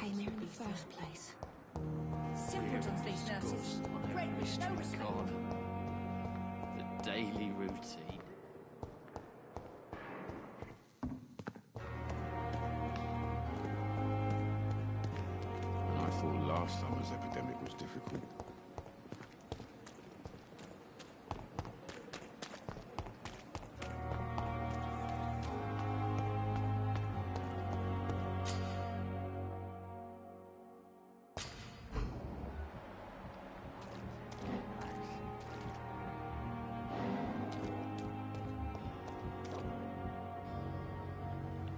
came here in the first place. Simpletons, these nurses. Red with no respect. The daily routine. And I thought last summer's epidemic was difficult.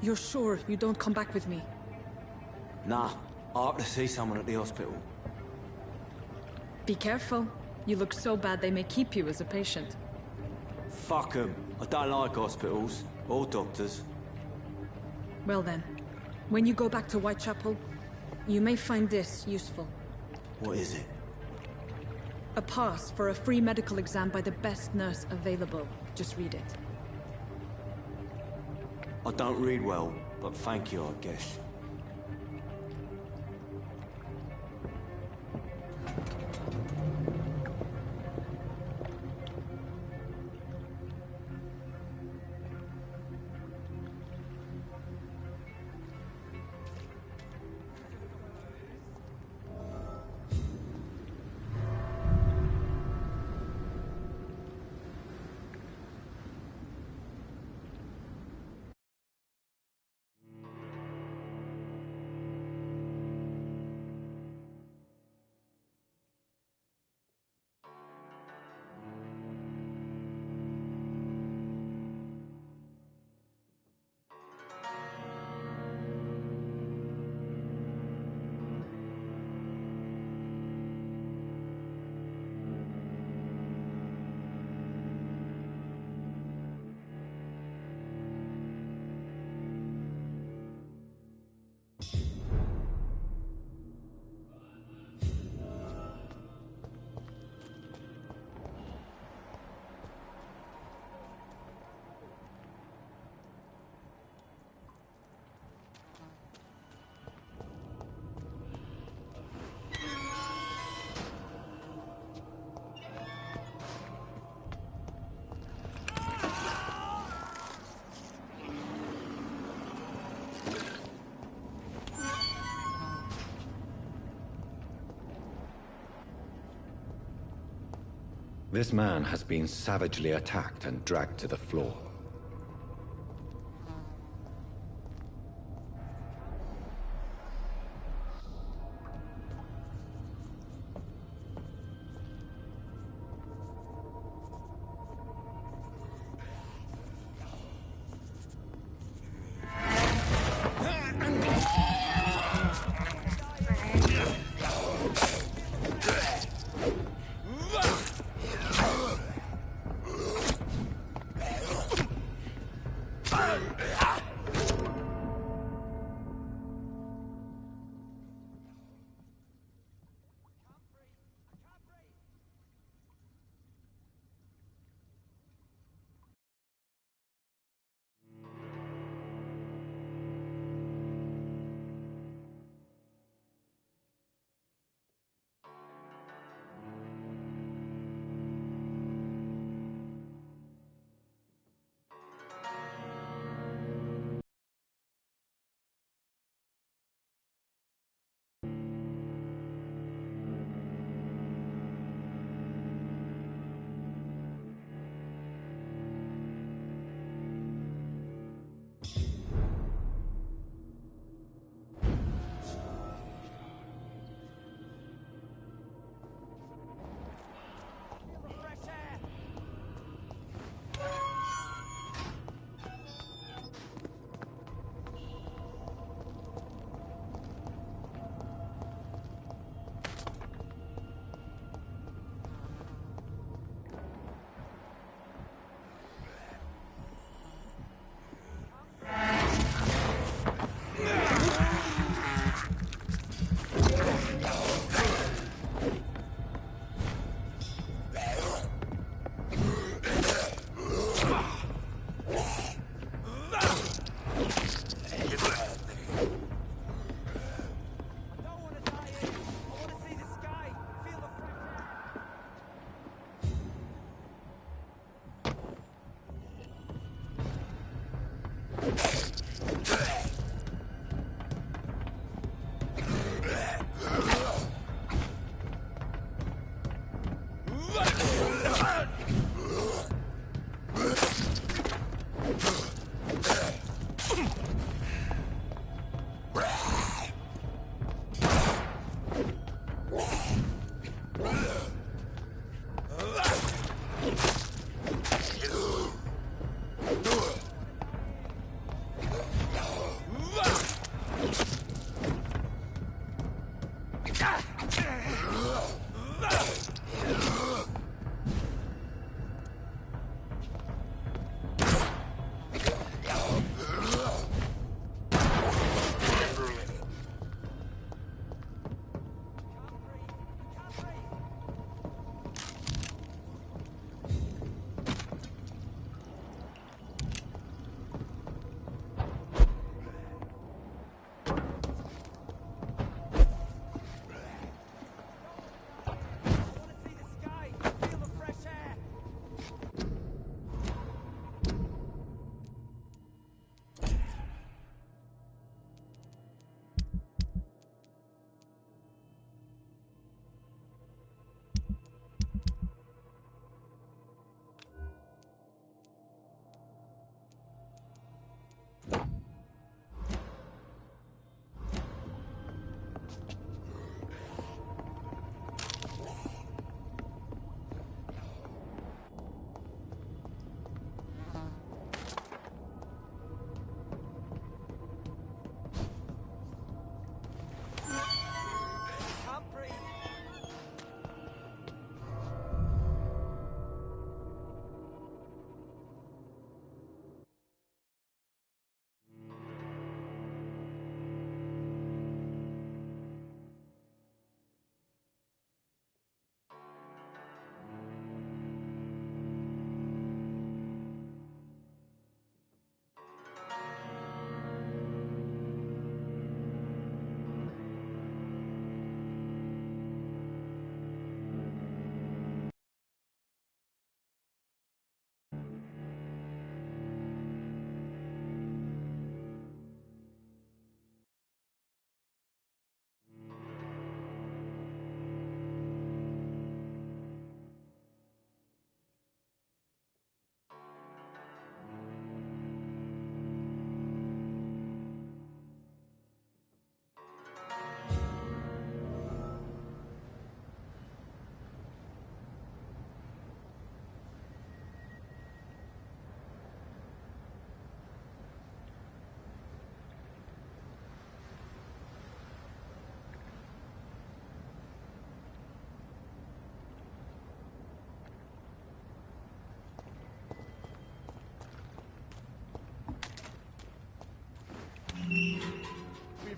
You're sure you don't come back with me? Nah, I ought to see someone at the hospital. Be careful. You look so bad they may keep you as a patient. Fuck 'em. I don't like hospitals, or doctors. Well then, when you go back to Whitechapel, you may find this useful. What is it? A pass for a free medical exam by the best nurse available. Just read it. I don't read well, but thank you, I guess. This man has been savagely attacked and dragged to the floor.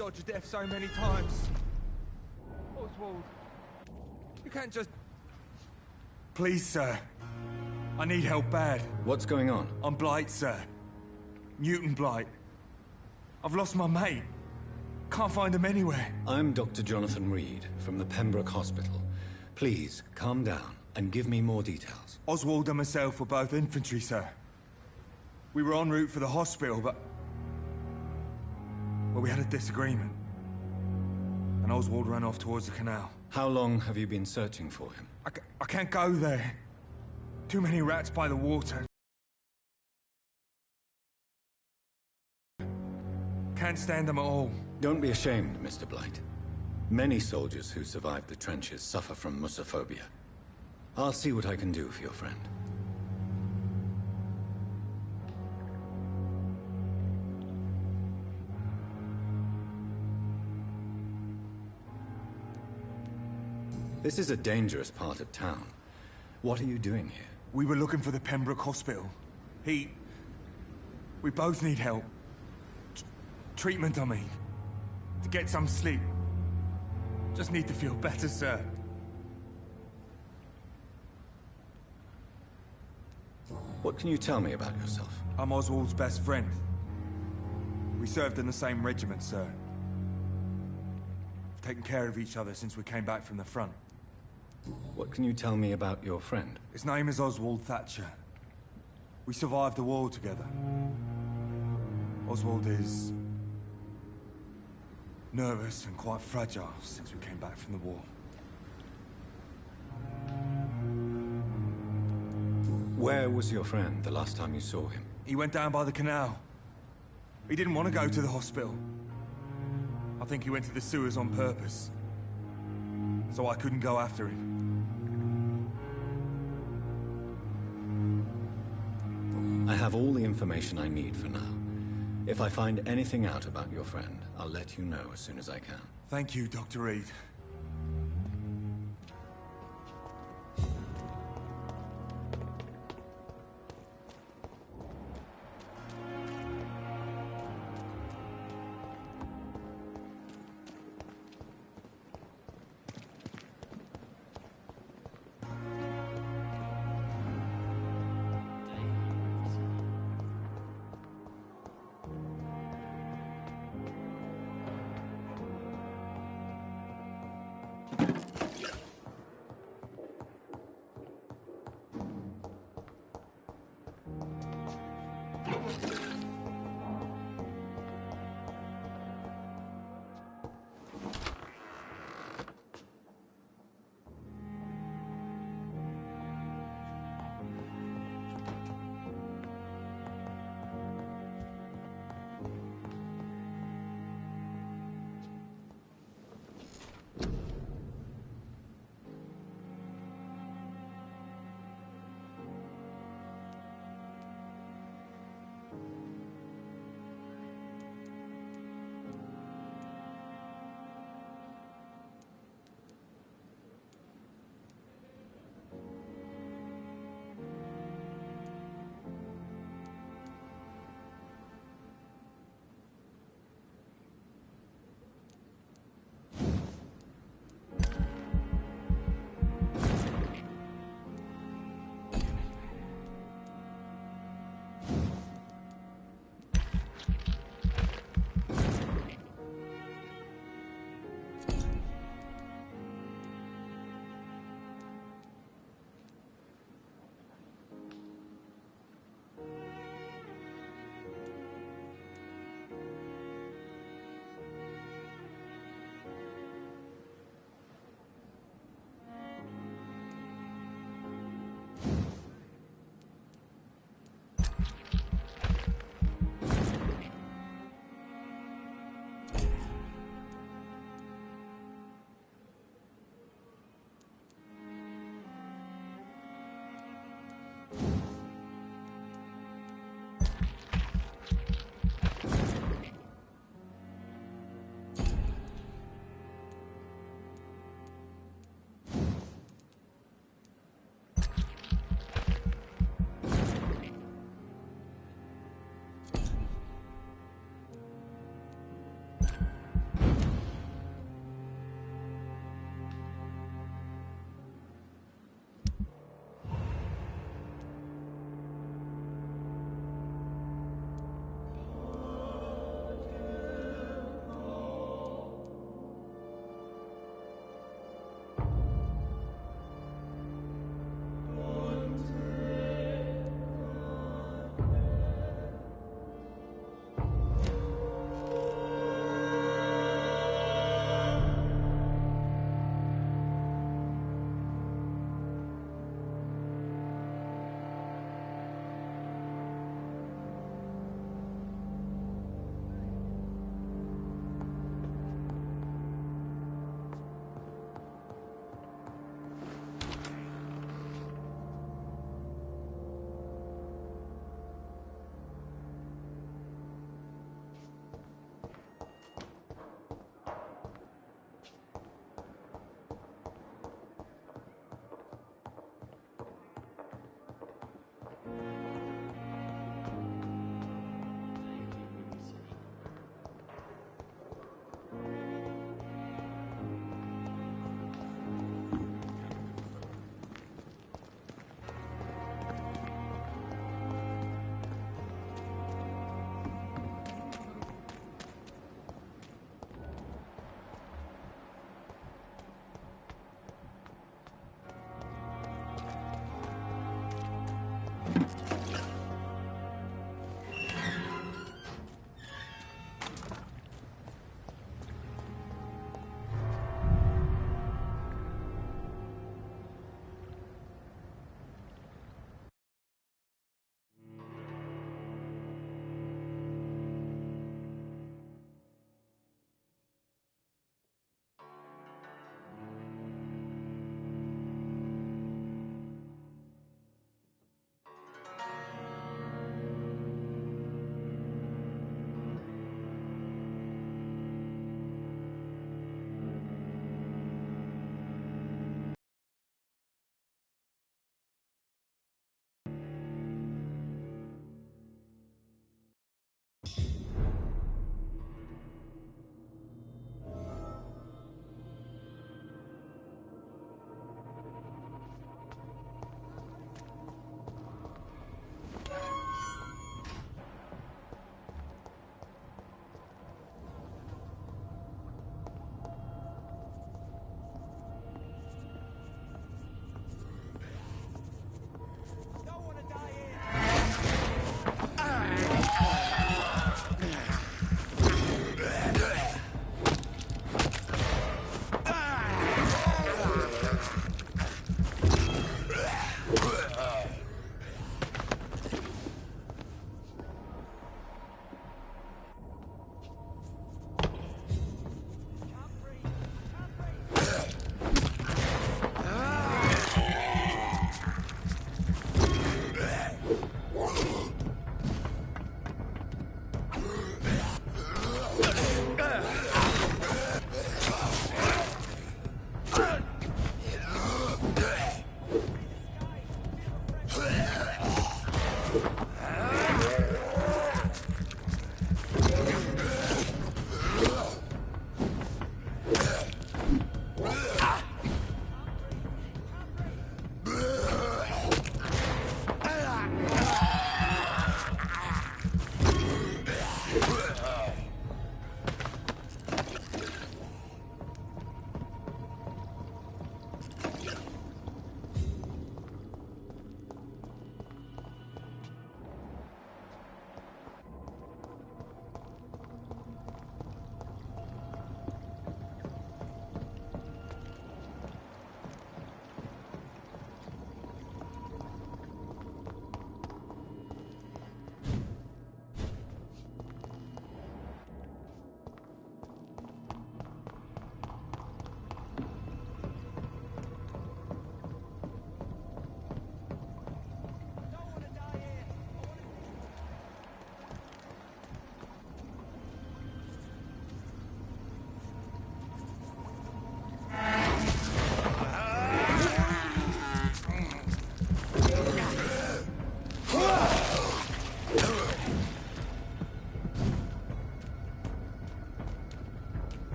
dodged death so many times. Oswald, you can't just... Please, sir. I need help bad. What's going on? I'm Blight, sir. Newton Blight. I've lost my mate. Can't find him anywhere. I'm Dr. Jonathan Reed from the Pembroke Hospital. Please, calm down and give me more details. Oswald and myself were both infantry, sir. We were en route for the hospital, but... well, we had a disagreement. And Oswald ran off towards the canal. How long have you been searching for him? I can't go there. Too many rats by the water. Can't stand them at all. Don't be ashamed, Mr. Blight. Many soldiers who survived the trenches suffer from musophobia. I'll see what I can do for your friend. This is a dangerous part of town. What are you doing here? We were looking for the Pembroke Hospital. We both need help. Treatment, I mean. To get some sleep. Just need to feel better, sir. What can you tell me about yourself? I'm Oswald's best friend. We served in the same regiment, sir. We've taken care of each other since we came back from the front. What can you tell me about your friend? His name is Oswald Thatcher. We survived the war together. Oswald is... nervous and quite fragile since we came back from the war. Where was your friend the last time you saw him? He went down by the canal. He didn't want to go to the hospital. I think he went to the sewers on purpose. So I couldn't go after him. I have all the information I need for now. If I find anything out about your friend, I'll let you know as soon as I can. Thank you, Dr. Reed.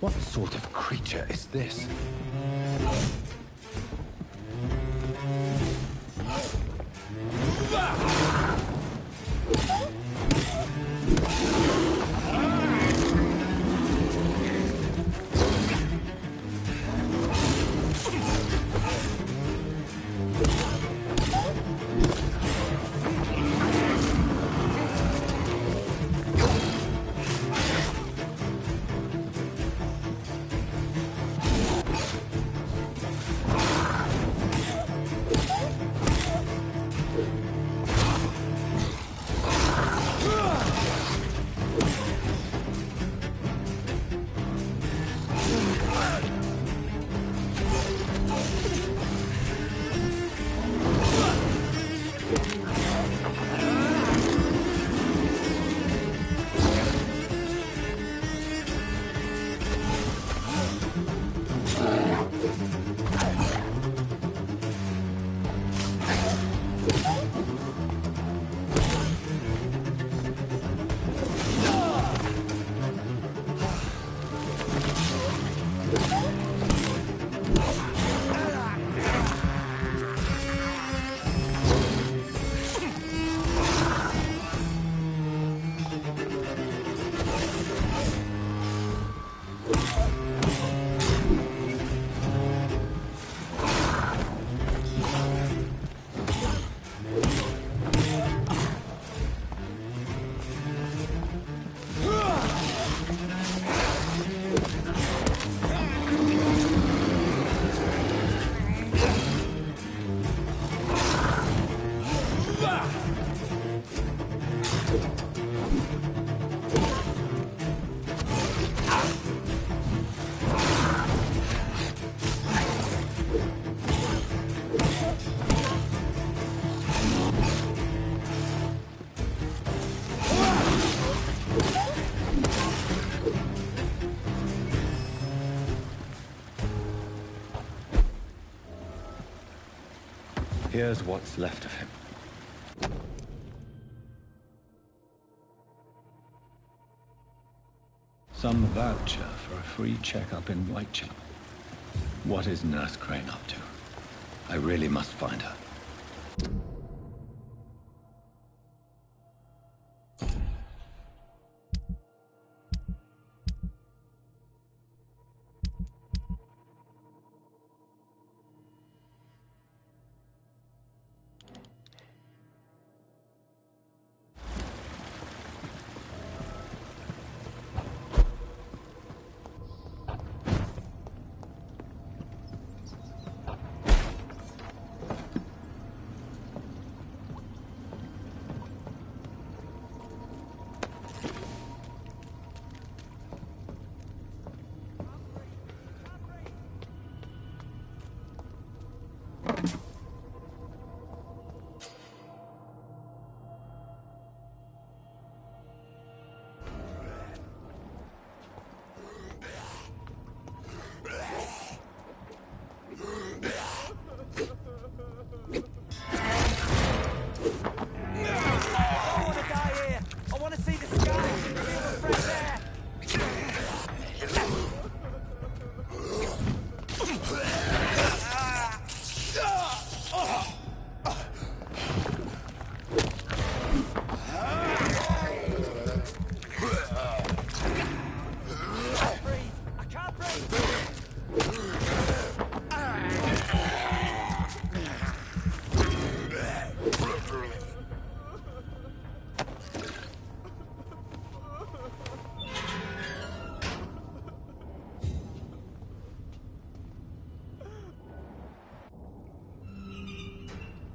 What sort of creature is this? Here's what's left of him. Some voucher for a free checkup in Whitechapel. What is Nurse Crane up to? I really must find her.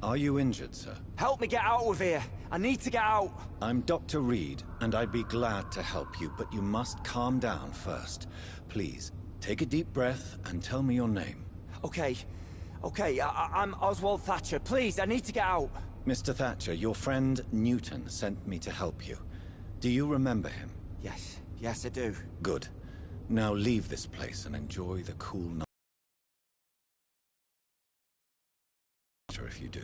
Are you injured, sir? Help me get out of here. I need to get out. I'm Dr. Reed, and I'd be glad to help you, but you must calm down first. Please, take a deep breath and tell me your name. Okay. I'm Oswald Thatcher. Please, I need to get out. Mr. Thatcher, your friend Newton sent me to help you. Do you remember him? Yes, I do. Good. Now leave this place and enjoy the cool night. If you do.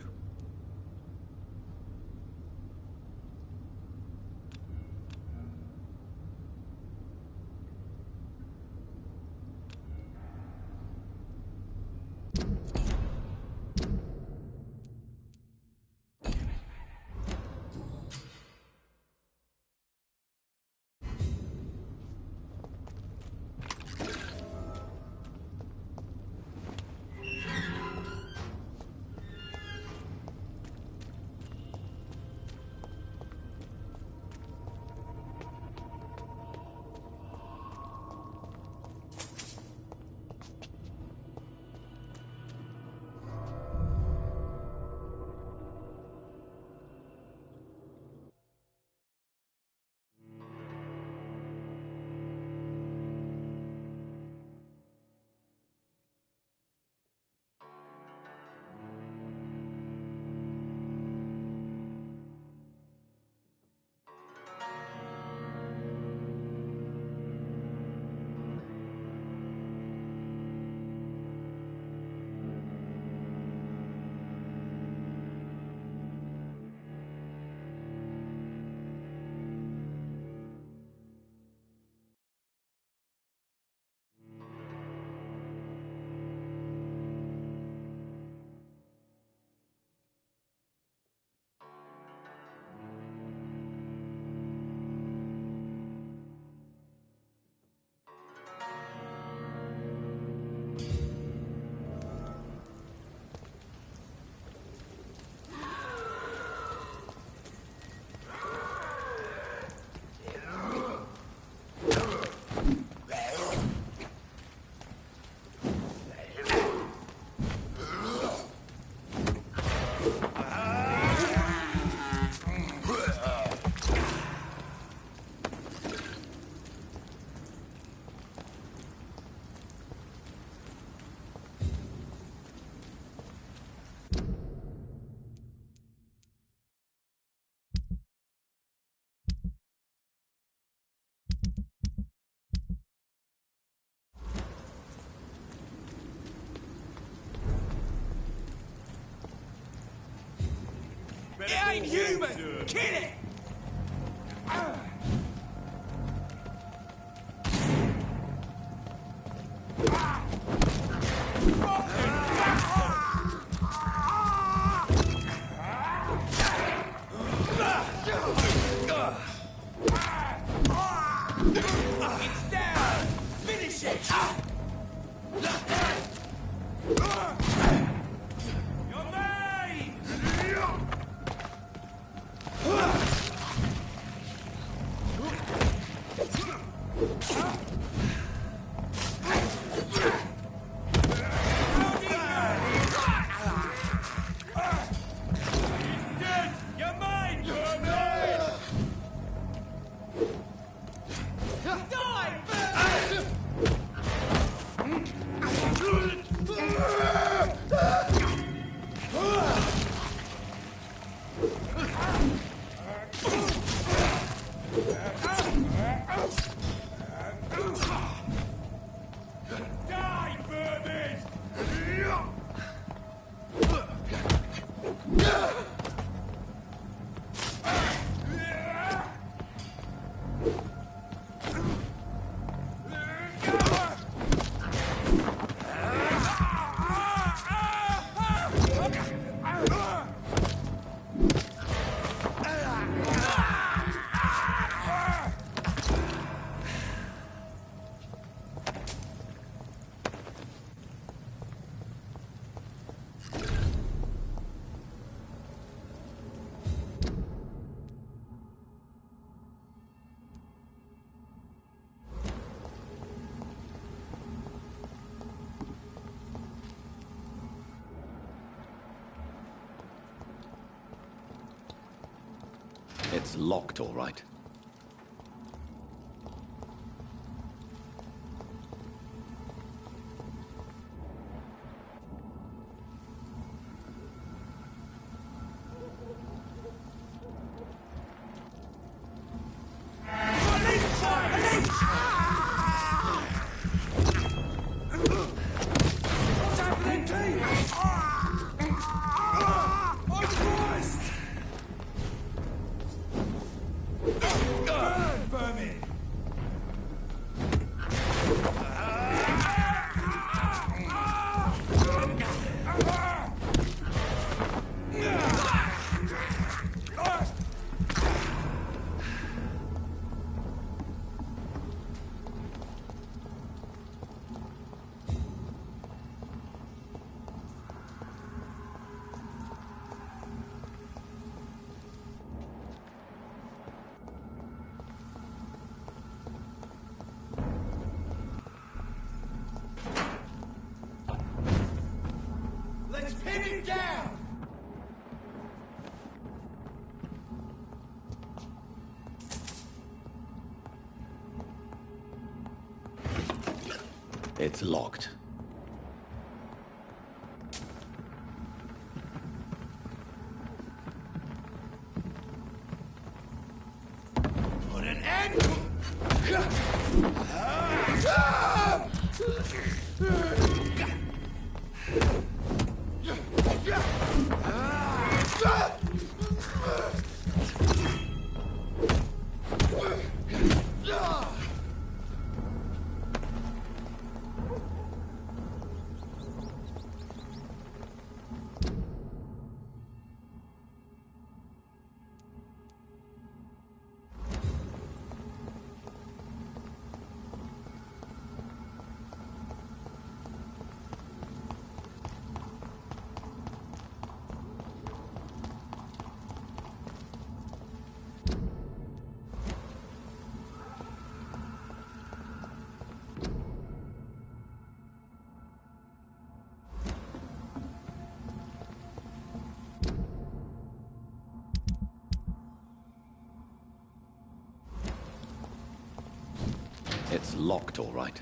It ain't human! Kill it! It's down! Finish it! You're made! It's locked, all right. Let's pin it down! It's locked. Put an end! It's locked, all right.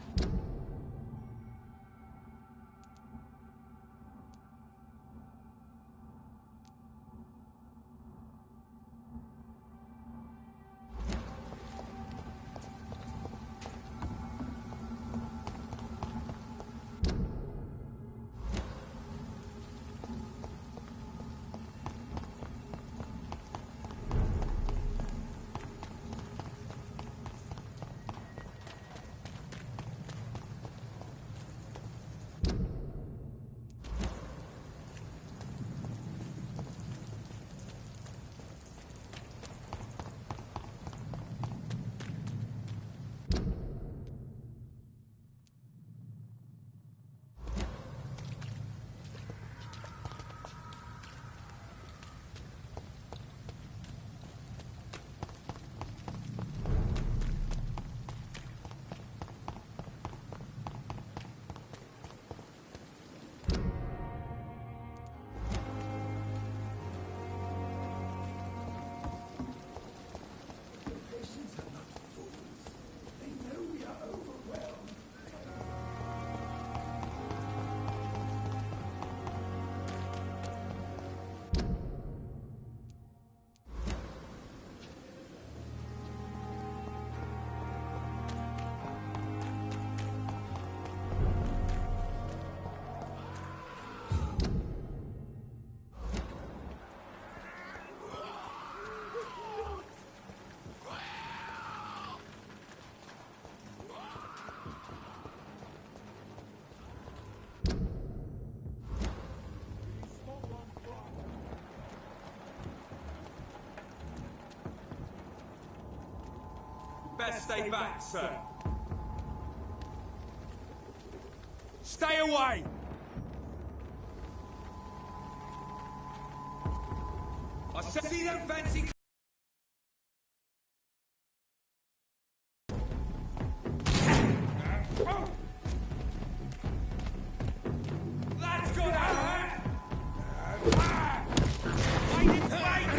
Best stay back, sir. Stay away! I said see them fancy... That's got out! Wait, it's wait!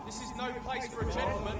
This is no place for a gentleman.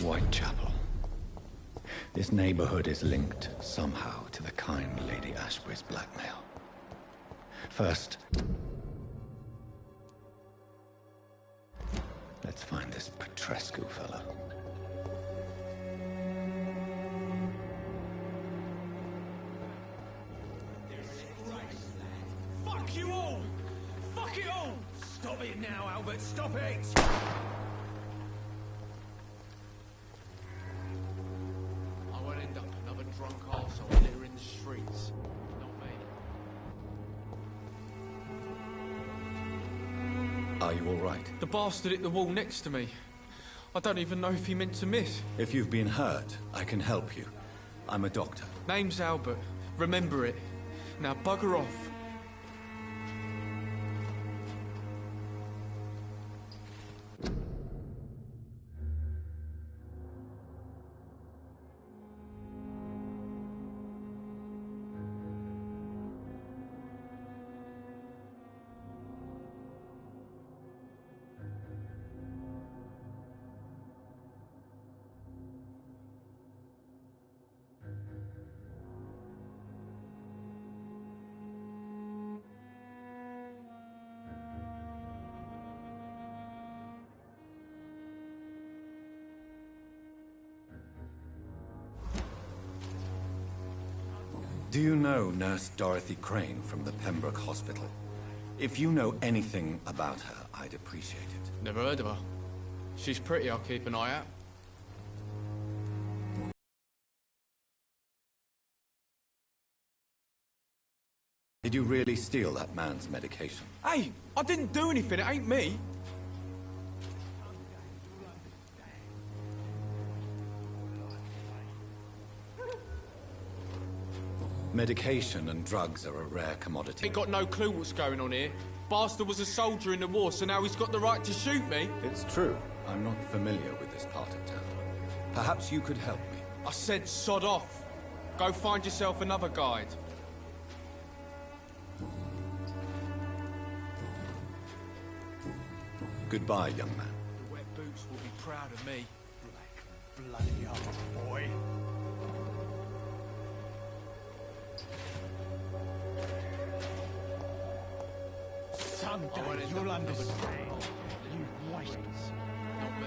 Whitechapel. This neighborhood is linked somehow to the kind Lady Ashbury's blackmail. First, let's find this Petrescu fella. Fuck you all! Fuck it all! Stop it now, Albert, stop it! Are you all right? The bastard hit the wall next to me. I don't even know if he meant to miss. If you've been hurt, I can help you. I'm a doctor. Name's Albert. Remember it. Now bugger off. Do you know Nurse Dorothy Crane from the Pembroke Hospital? If you know anything about her, I'd appreciate it. Never heard of her. She's pretty, I'll keep an eye out. Did you really steal that man's medication? Hey, I didn't do anything, it ain't me. Medication and drugs are a rare commodity. Ain't got no clue what's going on here. Bastard was a soldier in the war, so now he's got the right to shoot me. It's true. I'm not familiar with this part of town. Perhaps you could help me. I said sod off. Go find yourself another guide. Goodbye, young man. The wet boots will be proud of me. Bloody hell, boy. Someday you'll understand. You waste. Not me.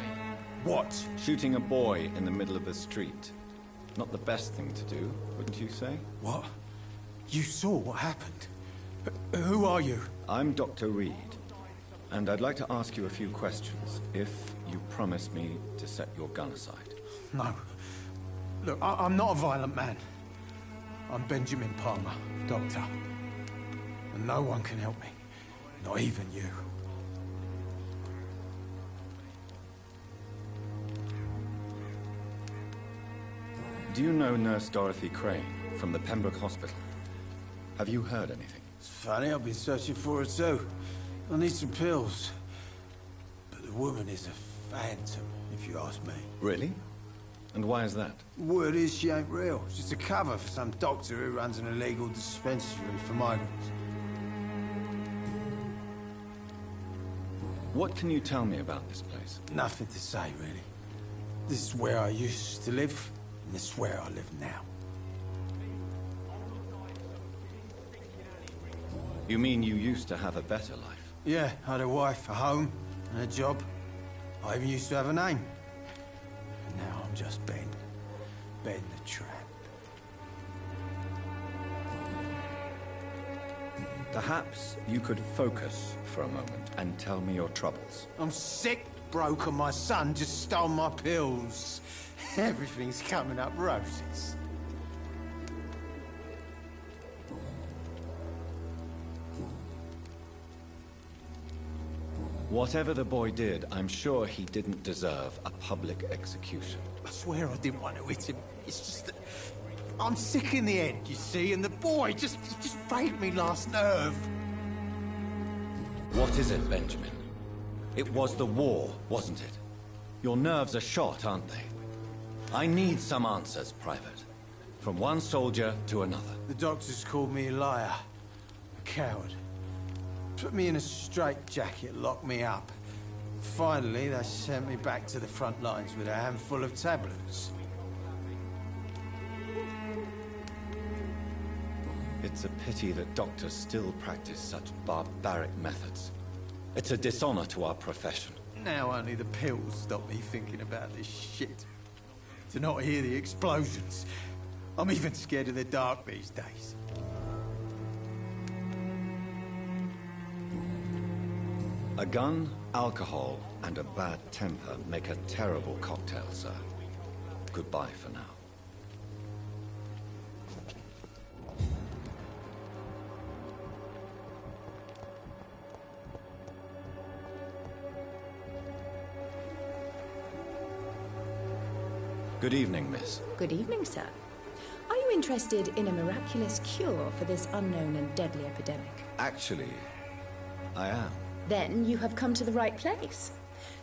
What? Shooting a boy in the middle of the street. Not the best thing to do, wouldn't you say? What? You saw what happened? Who are you? I'm Dr. Reed, and I'd like to ask you a few questions, if you promise me to set your gun aside. No. Look, I'm not a violent man. I'm Benjamin Palmer, doctor. And no one can help me. Not even you. Do you know Nurse Dorothy Crane from the Pembroke Hospital? Have you heard anything? It's funny, I've been searching for her too. I need some pills. But the woman is a phantom, if you ask me. Really? And why is that? Word is she ain't real. She's a cover for some doctor who runs an illegal dispensary for migrants. What can you tell me about this place? Nothing to say, really. This is where I used to live, and this is where I live now. You mean you used to have a better life? Yeah, I had a wife, a home, and a job. I even used to have a name. And now I'm just Ben. Ben the Tramp. Perhaps you could focus for a moment and tell me your troubles. I'm sick, broke, and my son just stole my pills. Everything's coming up roses. Whatever the boy did, I'm sure he didn't deserve a public execution. I swear I didn't want to hit him. It's just that I'm sick in the head, you see, and the boy just failed me last nerve. What is it, Benjamin? It was the war, wasn't it? Your nerves are shot, aren't they? I need some answers, Private. From one soldier to another. The doctors called me a liar, a coward. Put me in a straitjacket, locked me up. Finally, they sent me back to the front lines with a handful of tablets. It's a pity that doctors still practice such barbaric methods. It's a dishonor to our profession. Now only the pills stop me thinking about this shit. To not hear the explosions. I'm even scared of the dark these days. A gun, alcohol, and a bad temper make a terrible cocktail, sir. Goodbye for now. Good evening, miss. Good evening, sir. Are you interested in a miraculous cure for this unknown and deadly epidemic? Actually, I am. Then you have come to the right place.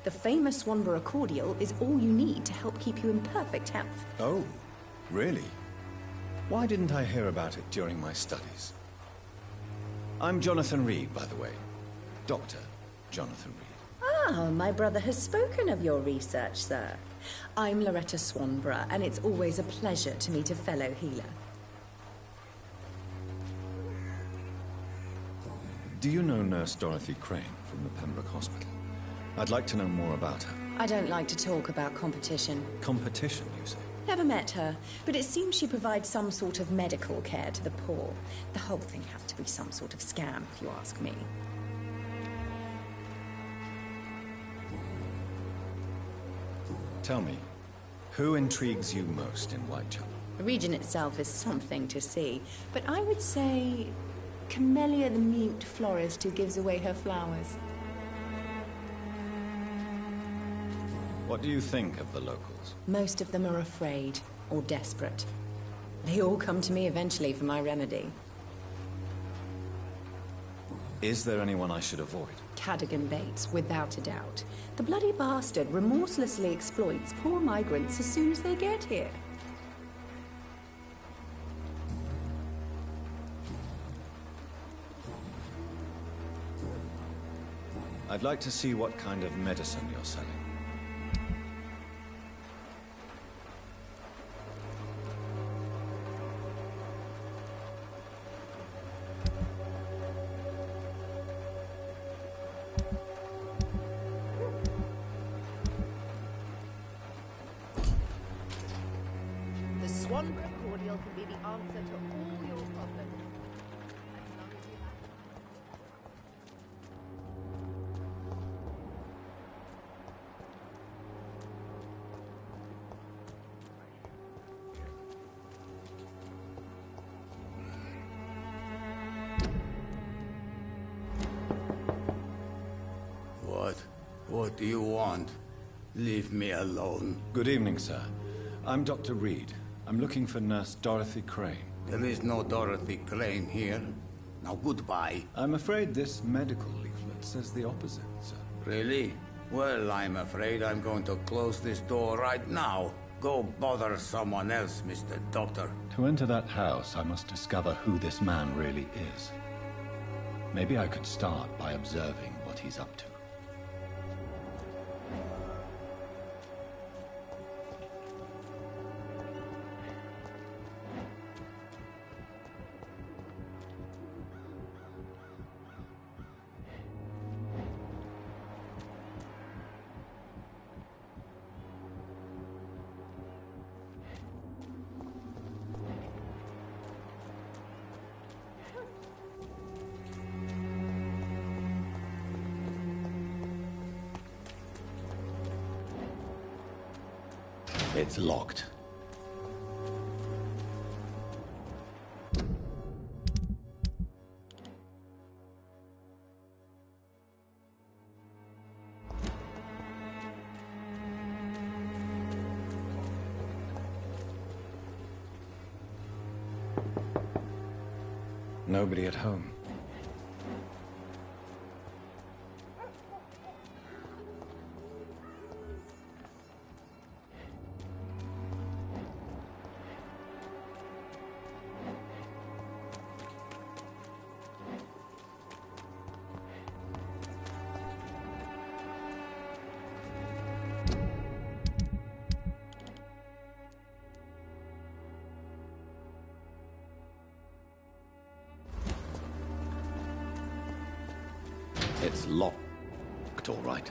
The famous Swanborough cordial is all you need to help keep you in perfect health. Oh, really? Why didn't I hear about it during my studies? I'm Jonathan Reed, by the way. Dr. Jonathan Reed. Ah, my brother has spoken of your research, sir. I'm Loretta Swanborough, and it's always a pleasure to meet a fellow healer. Do you know Nurse Dorothy Crane from the Pembroke Hospital? I'd like to know more about her. I don't like to talk about competition. Competition, you say? Never met her, but it seems she provides some sort of medical care to the poor. The whole thing has to be some sort of scam, if you ask me. Tell me, who intrigues you most in Whitechapel? The region itself is something to see, but I would say Camellia the mute florist who gives away her flowers. What do you think of the locals? Most of them are afraid or desperate. They all come to me eventually for my remedy. Is there anyone I should avoid? Cadogan Bates, without a doubt. The bloody bastard remorselessly exploits poor migrants as soon as they get here. I'd like to see what kind of medicine you're selling. The Swanborough cordial can be the answer to all your problems. As long as you have... What do you want? Leave me alone. Good evening, sir. I'm Dr. Reed. I'm looking for Nurse Dorothy Crane. There is no Dorothy Crane here. Now goodbye. I'm afraid this medical leaflet says the opposite, sir. Really? Well, I'm afraid I'm going to close this door right now. Go bother someone else, Mr. Doctor. To enter that house, I must discover who this man really is. Maybe I could start by observing what he's up to. It's locked. Nobody at home. It's locked, all right.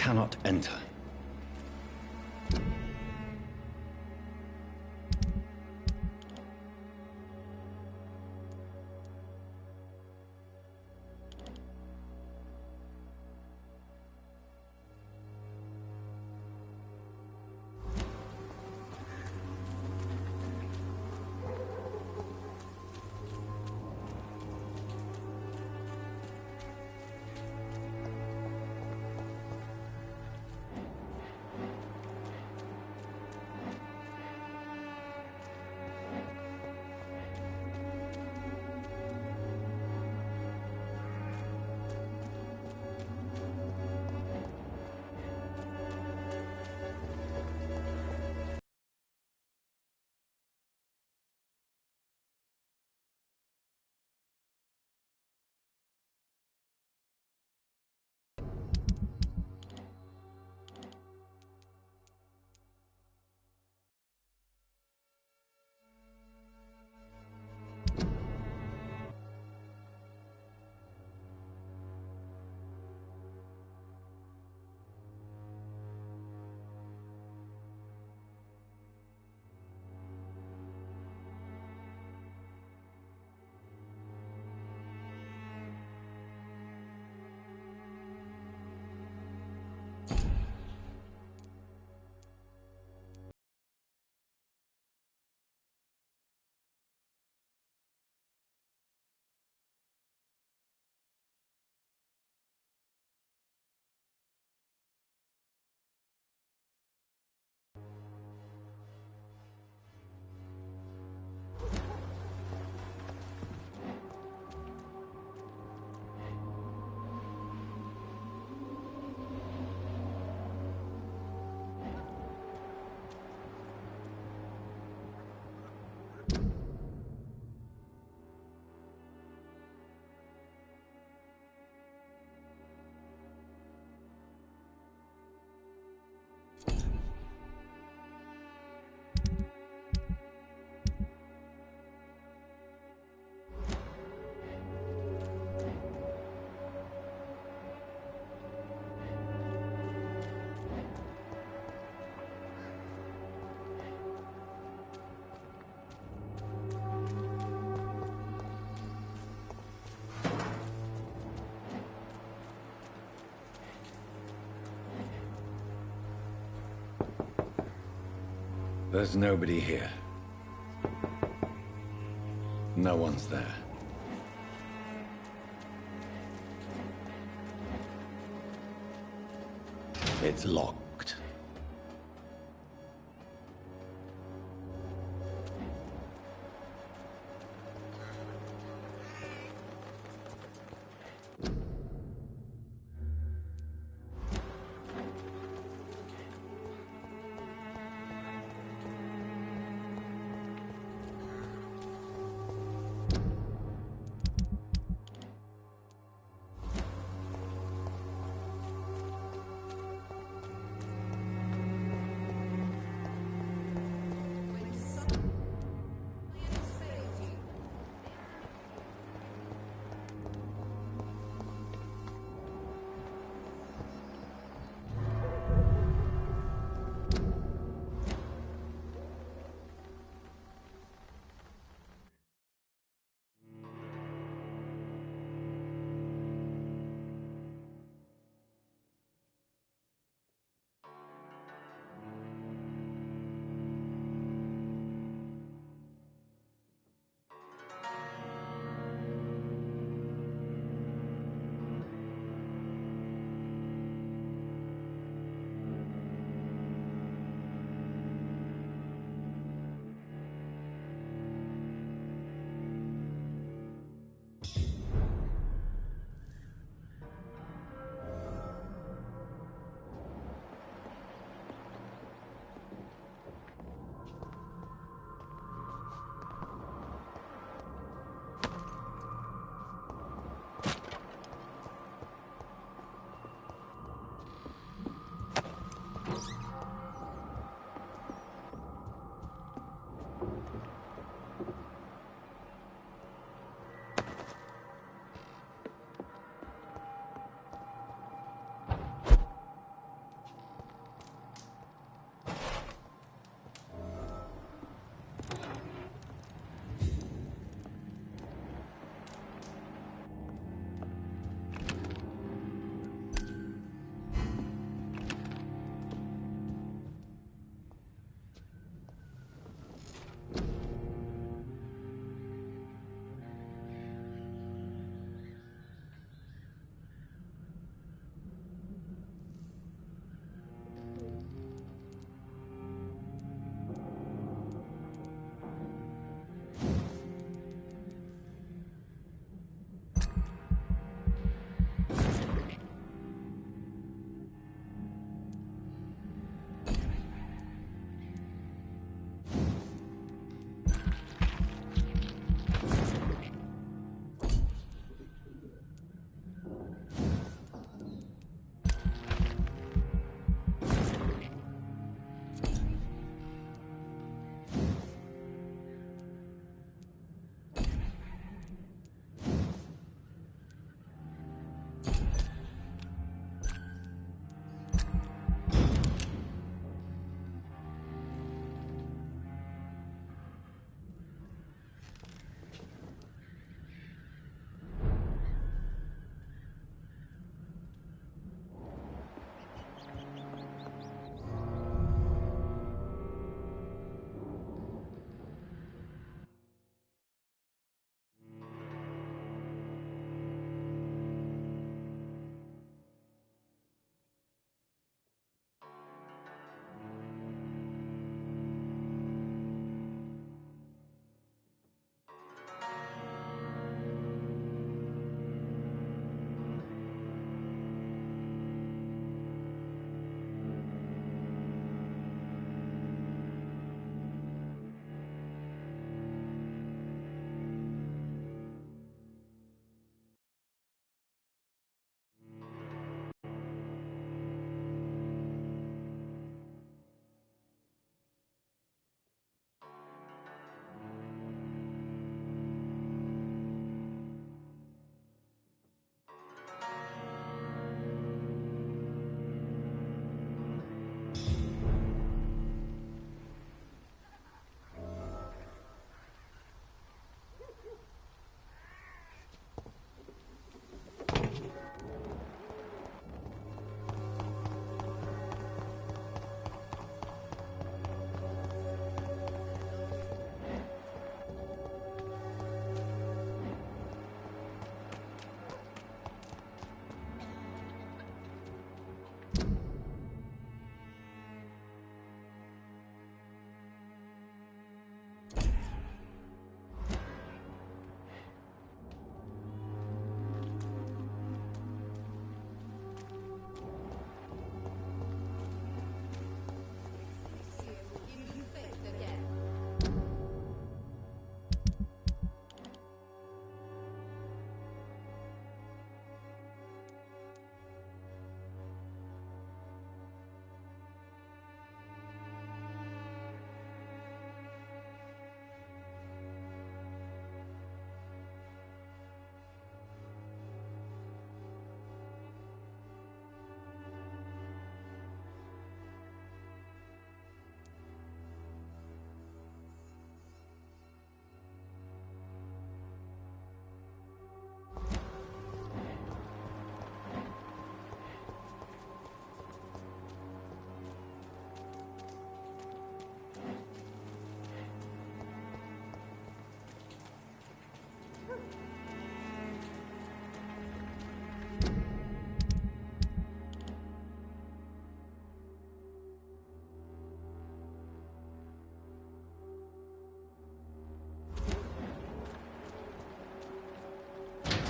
cannot enter. There's nobody here. No one's there. It's locked.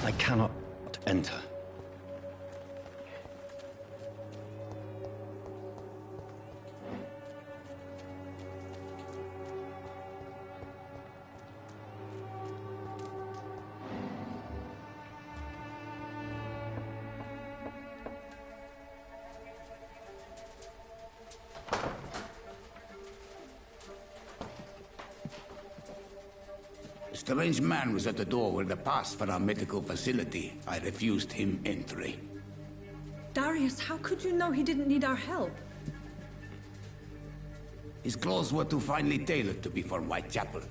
I cannot enter. A strange man was at the door with a pass for our medical facility. I refused him entry. Darius, how could you know he didn't need our help? His clothes were too finely tailored to be for Whitechapel.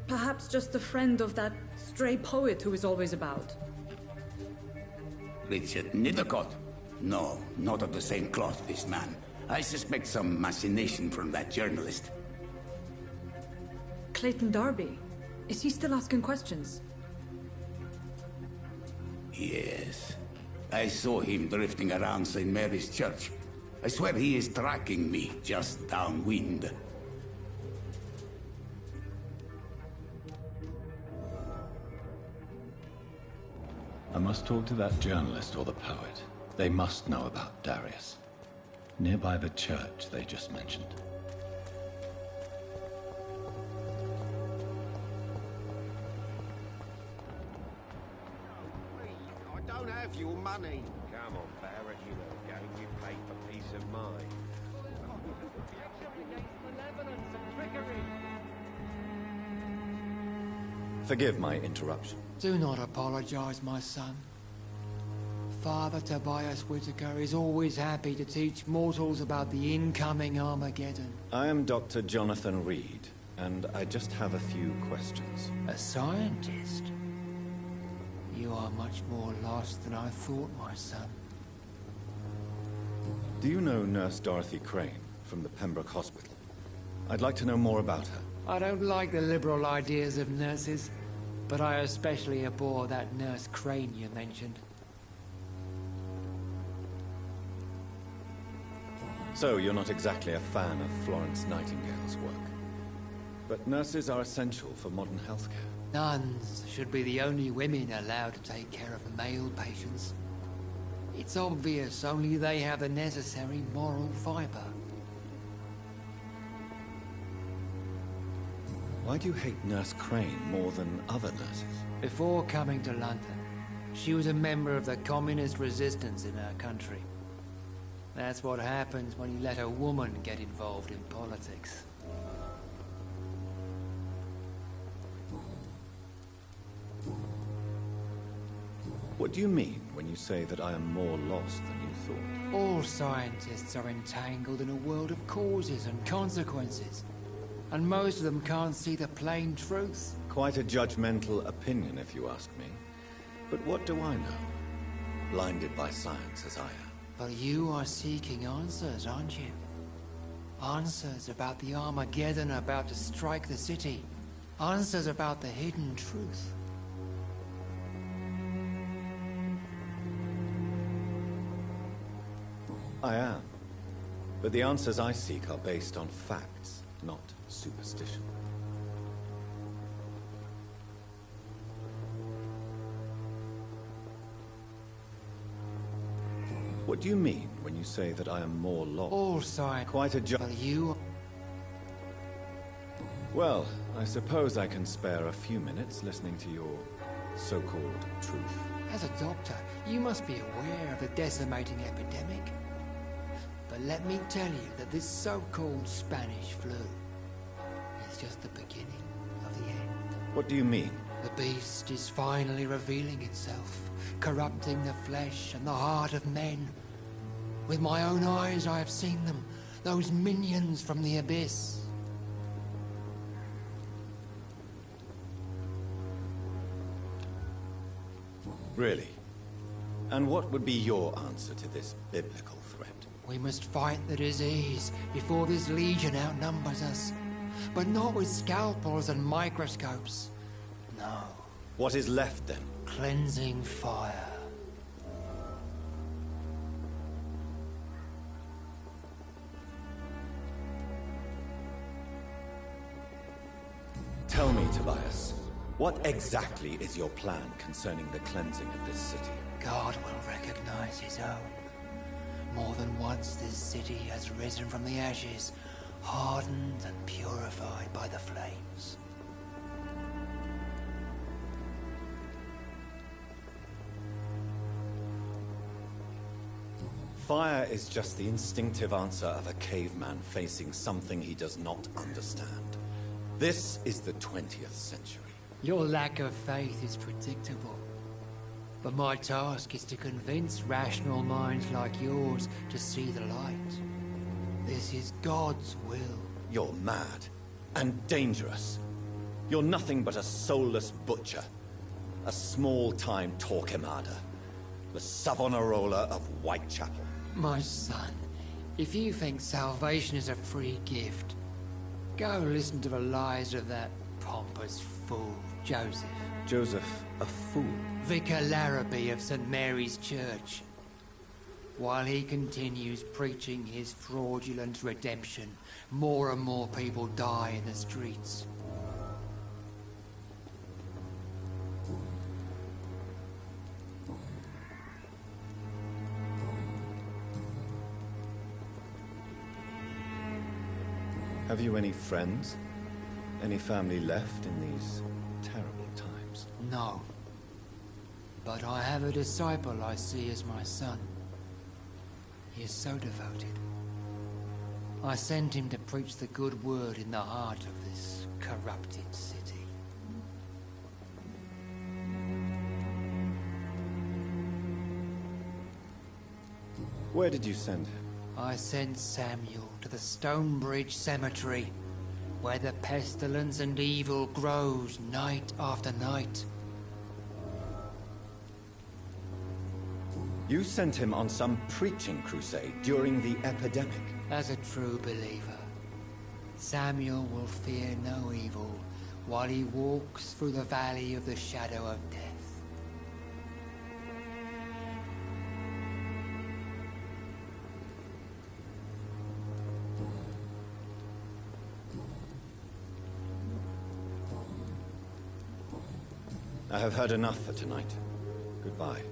Perhaps just a friend of that stray poet who is always about. Richard Nithercott? No, not of the same cloth, this man. I suspect some machination from that journalist. Clayton Darby. Is he still asking questions? Yes. I saw him drifting around St. Mary's Church. I swear he is tracking me just downwind. I must talk to that journalist or the poet. They must know about Darius. Nearby the church they just mentioned. I don't have your money. Come on, Barrett, you know, going you pay for peace of mind. Forgive my interruption. Do not apologize, my son. Father Tobias Whitaker is always happy to teach mortals about the incoming Armageddon. I am Dr. Jonathan Reed, and I just have a few questions. A scientist? You are much more lost than I thought, my son. Do you know Nurse Dorothy Crane from the Pembroke Hospital? I'd like to know more about her. I don't like the liberal ideas of nurses, but I especially abhor that Nurse Crane you mentioned. So, you're not exactly a fan of Florence Nightingale's work. But nurses are essential for modern healthcare. Nuns should be the only women allowed to take care of male patients. It's obvious only they have the necessary moral fiber. Why do you hate Nurse Crane more than other nurses? Before coming to London, she was a member of the communist resistance in her country. That's what happens when you let a woman get involved in politics. What do you mean when you say that I am more lost than you thought? All scientists are entangled in a world of causes and consequences. And most of them can't see the plain truth. Quite a judgmental opinion, if you ask me. But what do I know? Blinded by science as I am. But you are seeking answers, aren't you? Answers about the Armageddon about to strike the city. Answers about the hidden truth. I am. But the answers I seek are based on facts, not superstition. What do you mean when you say that I am more lost? All sides. Quite a But you... Well, I suppose I can spare a few minutes listening to your so-called truth. As a doctor, you must be aware of the decimating epidemic. But let me tell you that this so-called Spanish flu is just the beginning of the end. What do you mean? The beast is finally revealing itself, corrupting the flesh and the heart of men. With my own eyes I have seen them, those minions from the abyss. Really? And what would be your answer to this biblical threat? We must fight the disease before this legion outnumbers us. But not with scalpels and microscopes. No. What is left then? Cleansing fire. Tell me, Tobias. What exactly is your plan concerning the cleansing of this city? God will recognize his own. More than once this city has risen from the ashes, hardened and purified by the flames. Fire is just the instinctive answer of a caveman facing something he does not understand. This is the 20th century. Your lack of faith is predictable. But my task is to convince rational minds like yours to see the light. This is God's will. You're mad and dangerous. You're nothing but a soulless butcher. A small-time Torquemada. The Savonarola of Whitechapel. My son, if you think salvation is a free gift, go listen to the lies of that pompous fool, Joseph. Joseph, a fool? Vicar Larrabee of St. Mary's Church. While he continues preaching his fraudulent redemption, more and more people die in the streets. Have you any friends? Any family left in these terrible times? No. But I have a disciple I see as my son. He is so devoted. I sent him to preach the good word in the heart of this corrupted city. Where did you send him? I sent Samuel to the Stonebridge Cemetery, where the pestilence and evil grows night after night. You sent him on some preaching crusade during the epidemic. As a true believer, Samuel will fear no evil while he walks through the valley of the shadow of death. I have heard enough for tonight. Goodbye.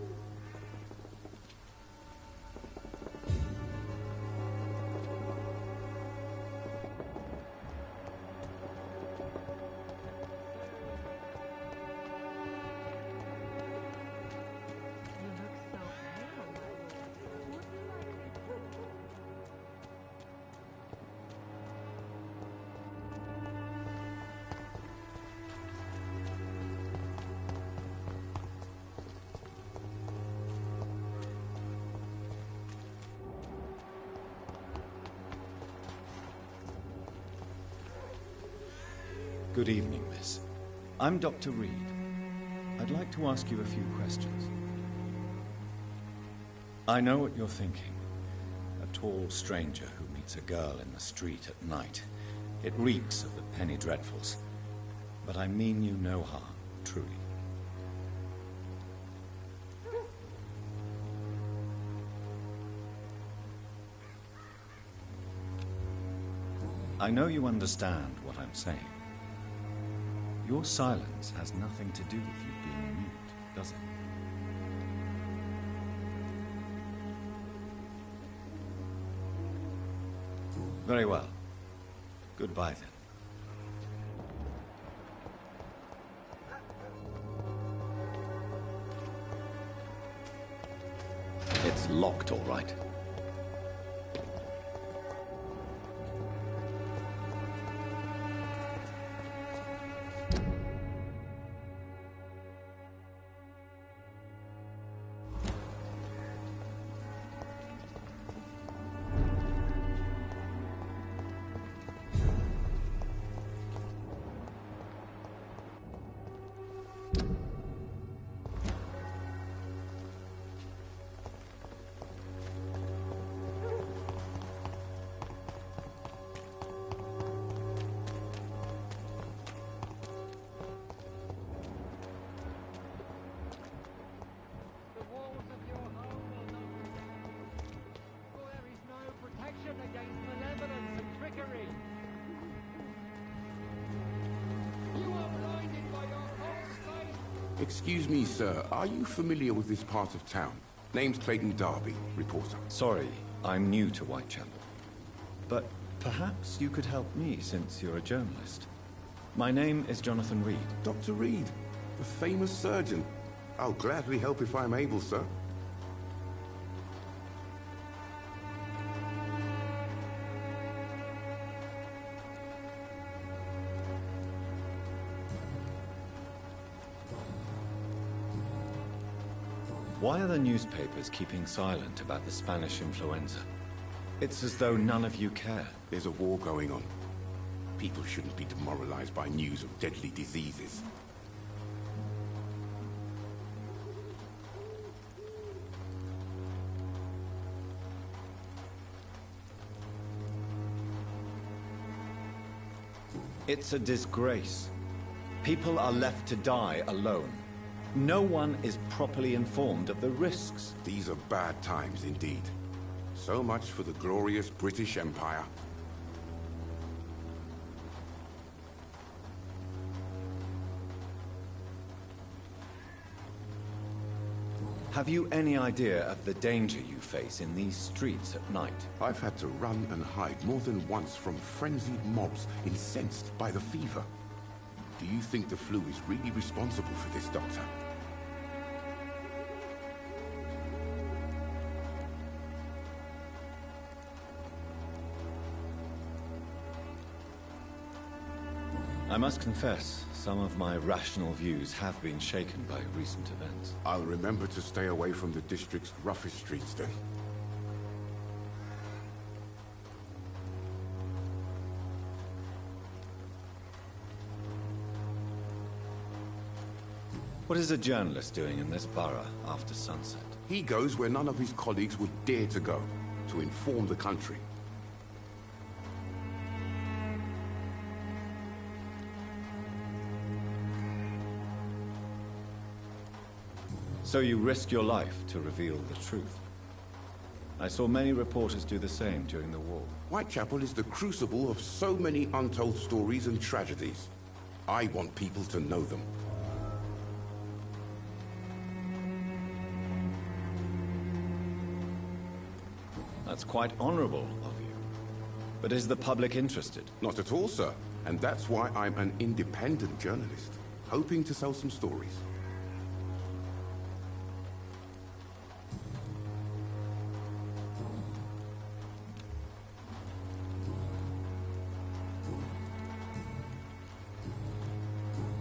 Good evening, miss. I'm Dr. Reed. I'd like to ask you a few questions. I know what you're thinking. A tall stranger who meets a girl in the street at night. It reeks of the penny dreadfuls. But I mean you no harm, truly. I know you understand what I'm saying. Your silence has nothing to do with you being mute, does it? Very well. Goodbye, then. It's locked, all right. Excuse me, sir. Are you familiar with this part of town? Name's Clayton Darby, reporter. Sorry, I'm new to Whitechapel. But perhaps you could help me since you're a journalist. My name is Jonathan Reed. Dr. Reed, the famous surgeon. I'll gladly help if I'm able, sir. Why are the newspapers keeping silent about the Spanish influenza? It's as though none of you care. There's a war going on. People shouldn't be demoralized by news of deadly diseases. It's a disgrace. People are left to die alone. No one is properly informed of the risks. These are bad times indeed. So much for the glorious British Empire. Have you any idea of the danger you face in these streets at night? I've had to run and hide more than once from frenzied mobs incensed by the fever. Do you think the flu is really responsible for this, Doctor? I must confess, some of my rational views have been shaken by recent events. I'll remember to stay away from the district's roughest streets then. What is a journalist doing in this borough after sunset? He goes where none of his colleagues would dare to go, to inform the country. So you risk your life to reveal the truth. I saw many reporters do the same during the war. Whitechapel is the crucible of so many untold stories and tragedies. I want people to know them. That's quite honorable of you. But is the public interested? Not at all, sir. And that's why I'm an independent journalist, hoping to sell some stories.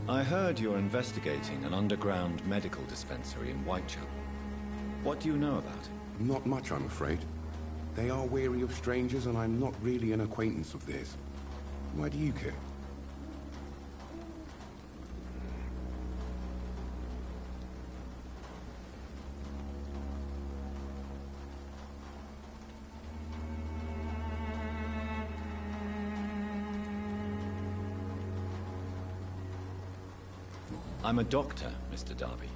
I heard you're investigating an underground medical dispensary in Whitechapel. What do you know about it? Not much, I'm afraid. They are wary of strangers, and I'm not really an acquaintance of theirs. Why do you care? I'm a doctor, Mr. Darby.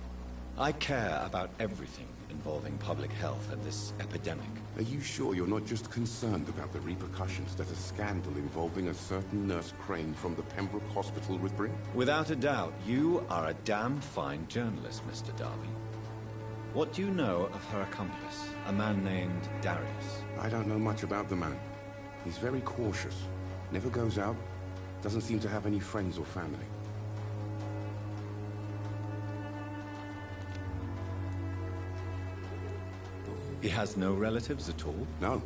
I care about everything involving public health and this epidemic. Are you sure you're not just concerned about the repercussions that a scandal involving a certain Nurse Crane from the Pembroke Hospital would bring? Without a doubt, you are a damn fine journalist, Mr. Darby. What do you know of her accomplice, a man named Darius? I don't know much about the man. He's very cautious. Never goes out. Doesn't seem to have any friends or family. He has no relatives at all? No.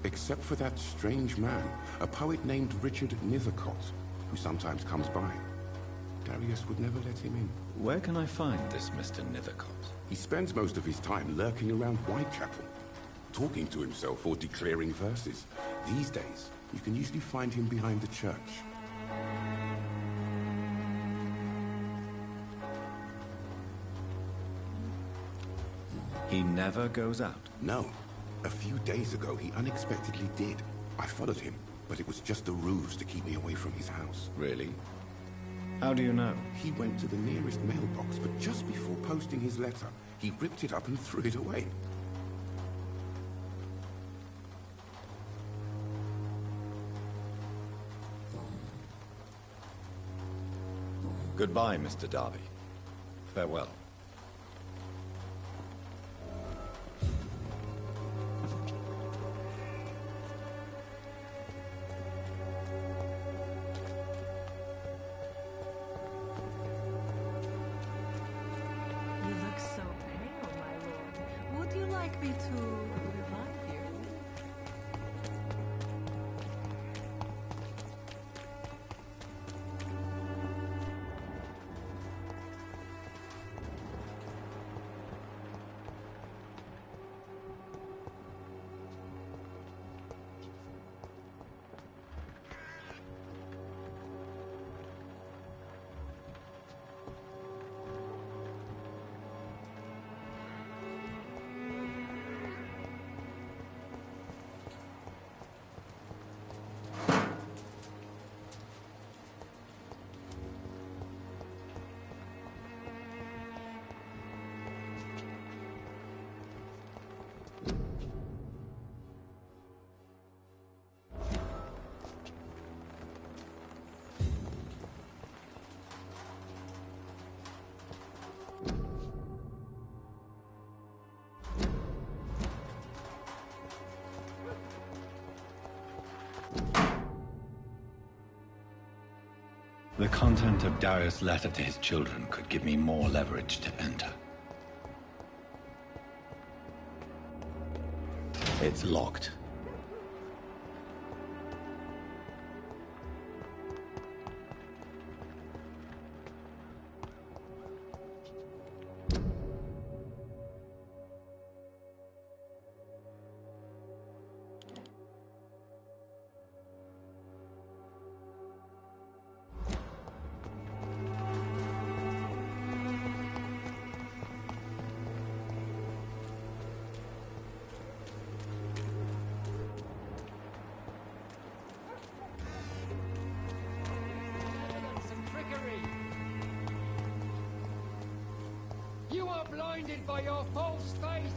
Except for that strange man, a poet named Richard Nethercott, who sometimes comes by. Darius would never let him in. Where can I find this Mr. Nethercott? He spends most of his time lurking around Whitechapel, talking to himself or declaring verses. These days, you can usually find him behind the church. He never goes out? No. A few days ago, he unexpectedly did. I followed him, but it was just a ruse to keep me away from his house. Really? How do you know? He went to the nearest mailbox, but just before posting his letter, he ripped it up and threw it away. Goodbye, Mr. Darby. Farewell. You look so pale, my lord. Would you like me to revive you? The content of Darius' letter to his children could give me more leverage to enter. It's locked. You are blinded by your false faith!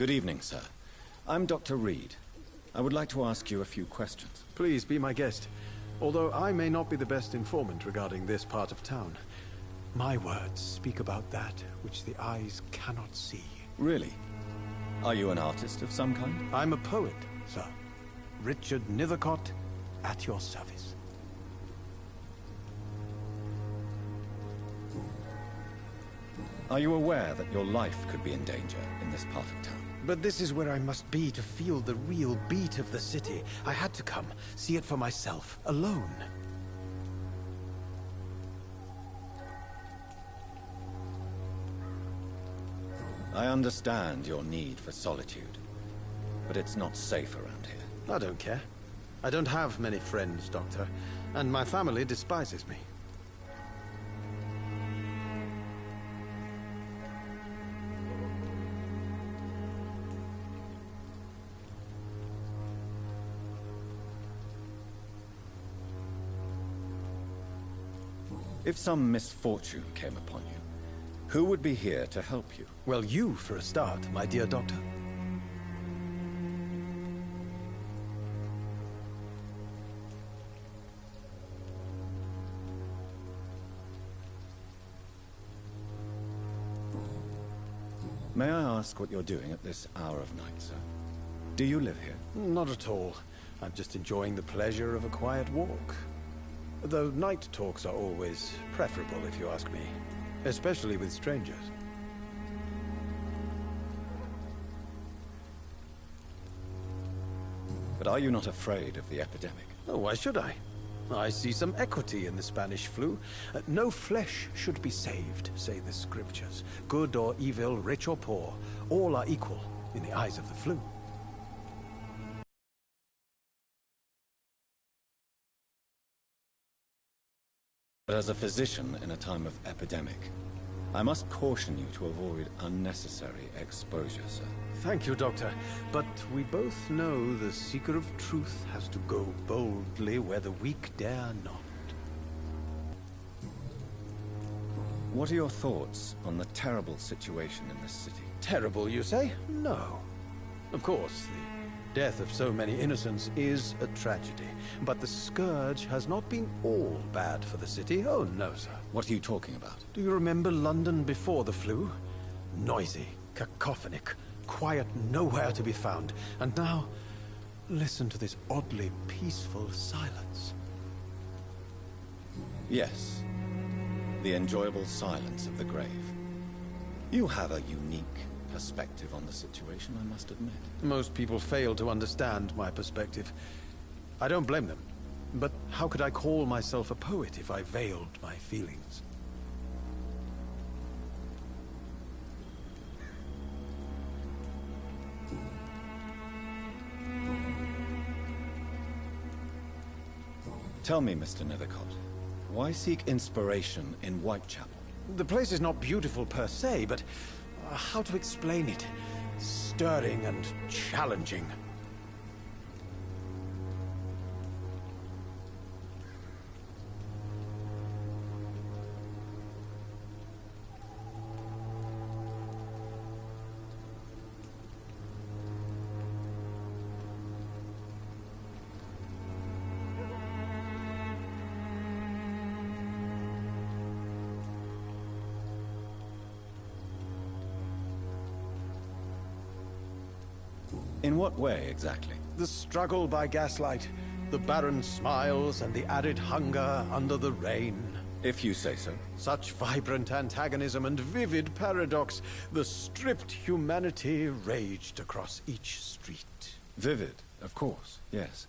Good evening, sir. I'm Dr. Reed. I would like to ask you a few questions. Please be my guest. Although I may not be the best informant regarding this part of town, my words speak about that which the eyes cannot see. Really? Are you an artist of some kind? I'm a poet, sir. Richard Nethercott, at your service. Are you aware that your life could be in danger in this part of town? But this is where I must be to feel the real beat of the city. I had to come, see it for myself, alone. I understand your need for solitude, but it's not safe around here. I don't care. I don't have many friends, Doctor, and my family despises me. If some misfortune came upon you, who would be here to help you? Well, you for a start, my dear doctor. May I ask what you're doing at this hour of night, sir? Do you live here? Not at all. I'm just enjoying the pleasure of a quiet walk. Though night talks are always preferable, if you ask me. Especially with strangers. But are you not afraid of the epidemic? Oh, why should I? I see some equity in the Spanish flu. No flesh should be saved, say the scriptures. Good or evil, rich or poor, all are equal in the eyes of the flu. But as a physician in a time of epidemic, I must caution you to avoid unnecessary exposure, sir. Thank you, Doctor. But we both know the seeker of truth has to go boldly where the weak dare not. What are your thoughts on the terrible situation in this city? Terrible, you say? No. Of course, the death of so many innocents is a tragedy. But the scourge has not been all bad for the city. Oh, no, sir. What are you talking about? Do you remember London before the flu? Noisy, cacophonic, quiet nowhere to be found. And now, listen to this oddly peaceful silence. Yes. The enjoyable silence of the grave. You have a unique perspective on the situation, I must admit. Most people fail to understand my perspective. I don't blame them. But how could I call myself a poet if I veiled my feelings? Tell me, Mr. Nethercott, why seek inspiration in Whitechapel? The place is not beautiful per se, but how to explain it? Stirring and challenging. In what way, exactly? The struggle by gaslight, the barren smiles, and the added hunger under the rain. If you say so. Such vibrant antagonism and vivid paradox, the stripped humanity raged across each street. Vivid, of course, yes.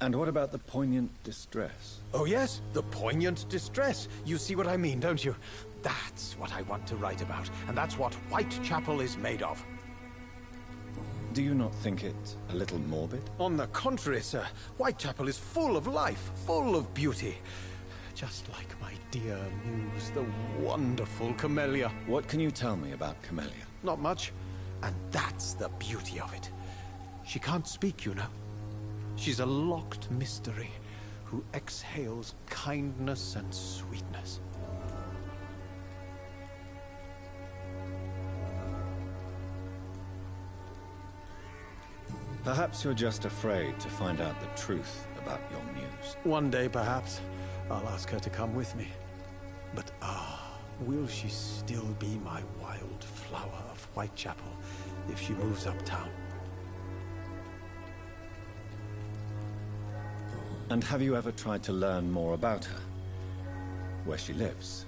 And what about the poignant distress? Oh yes, the poignant distress. You see what I mean, don't you? That's what I want to write about, and that's what Whitechapel is made of. Do you not think it a little morbid? On the contrary, sir. Whitechapel is full of life, full of beauty. Just like my dear muse, the wonderful Camellia. What can you tell me about Camellia? Not much. And that's the beauty of it. She can't speak, you know. She's a locked mystery who exhales kindness and sweetness. Perhaps you're just afraid to find out the truth about your muse. One day, perhaps, I'll ask her to come with me. But will she still be my wild flower of Whitechapel if she moves uptown? And have you ever tried to learn more about her? Where she lives?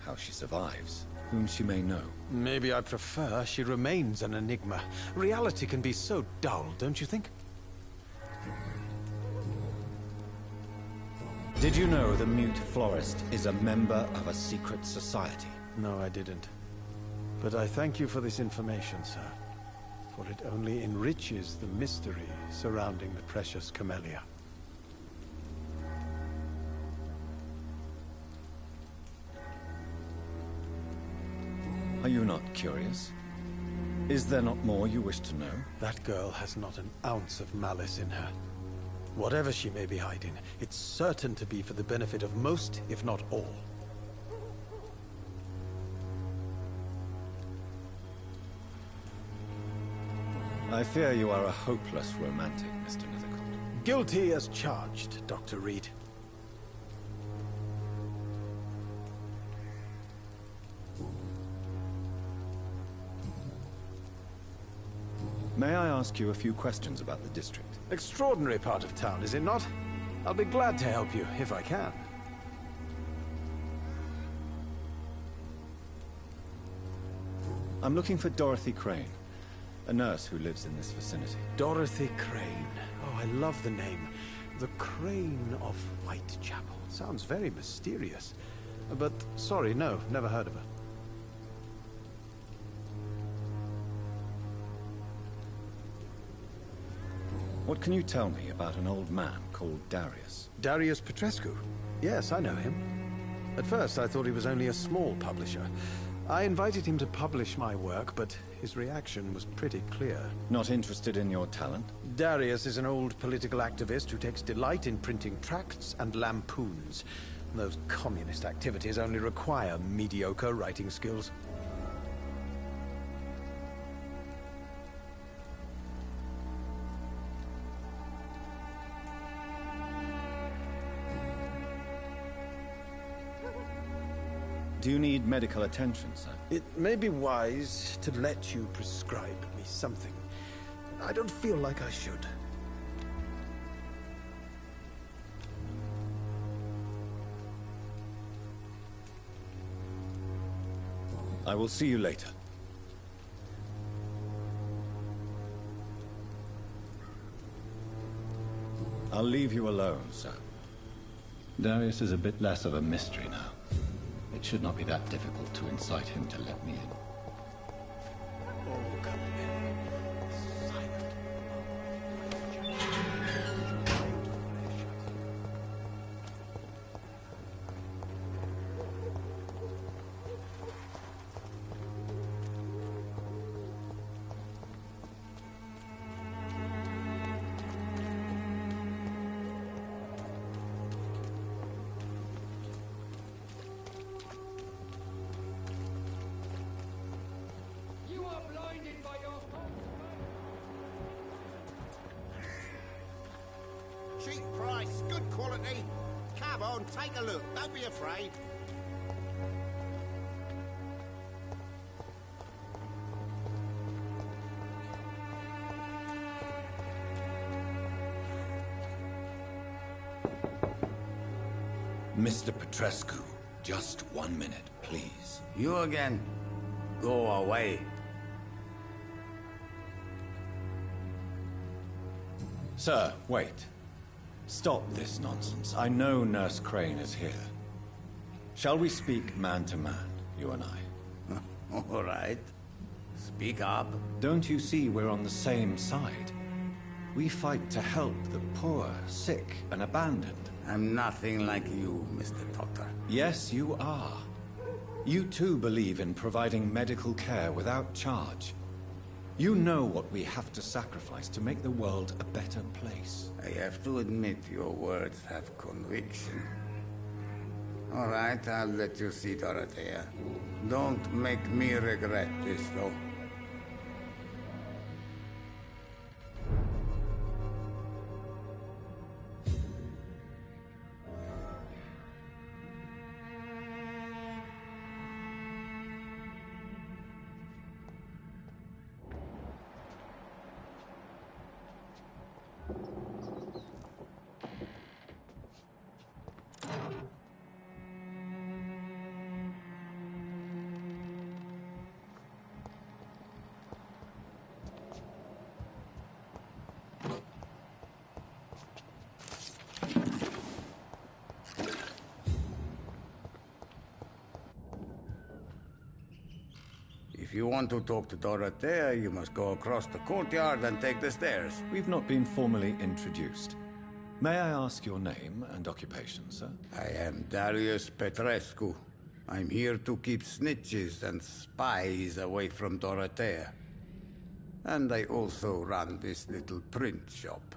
How she survives? Whom she may know? Maybe I prefer she remains an enigma. Reality can be so dull, don't you think? Did you know the mute florist is a member of a secret society? No, I didn't. But I thank you for this information, sir. For it only enriches the mystery surrounding the precious Camellia. Are you not curious? Is there not more you wish to know? That girl has not an ounce of malice in her. Whatever she may be hiding, it's certain to be for the benefit of most, if not all. I fear you are a hopeless romantic, Mr. Nethercourt. Guilty as charged, Dr. Reed. May I ask you a few questions about the district? Extraordinary part of town, is it not? I'll be glad to help you, if I can. I'm looking for Dorothy Crane, a nurse who lives in this vicinity. Dorothy Crane. Oh, I love the name. The Crane of Whitechapel. Sounds very mysterious. But, sorry, no, never heard of her. What can you tell me about an old man called Darius? Darius Petrescu? Yes, I know him. At first, I thought he was only a small publisher. I invited him to publish my work, but his reaction was pretty clear. Not interested in your talent? Darius is an old political activist who takes delight in printing tracts and lampoons. Those communist activities only require mediocre writing skills. Do you need medical attention, sir? It may be wise to let you prescribe me something. I don't feel like I should. I will see you later. I'll leave you alone, sir. Darius is a bit less of a mystery now. It should not be that difficult to incite him to let me in. Oh, come in. Silent. Cheap price, good quality. Come on, take a look. Don't be afraid. Mr. Petrescu, just 1 minute, please. You again? Go away. Sir, wait. Stop this nonsense. I know Nurse Crane is here. Shall we speak man to man, you and I? All right. Speak up. Don't you see we're on the same side? We fight to help the poor, sick, and abandoned. I'm nothing like you, Mr. Doctor. Yes, you are. You too believe in providing medical care without charge. You know what we have to sacrifice to make the world a better place. I have to admit your words have conviction. All right, I'll let you see Dorothea. Don't make me regret this, though. If you want to talk to Dorothea, you must go across the courtyard and take the stairs. We've not been formally introduced. May I ask your name and occupation, sir? I am Darius Petrescu. I'm here to keep snitches and spies away from Dorothea. And I also run this little print shop.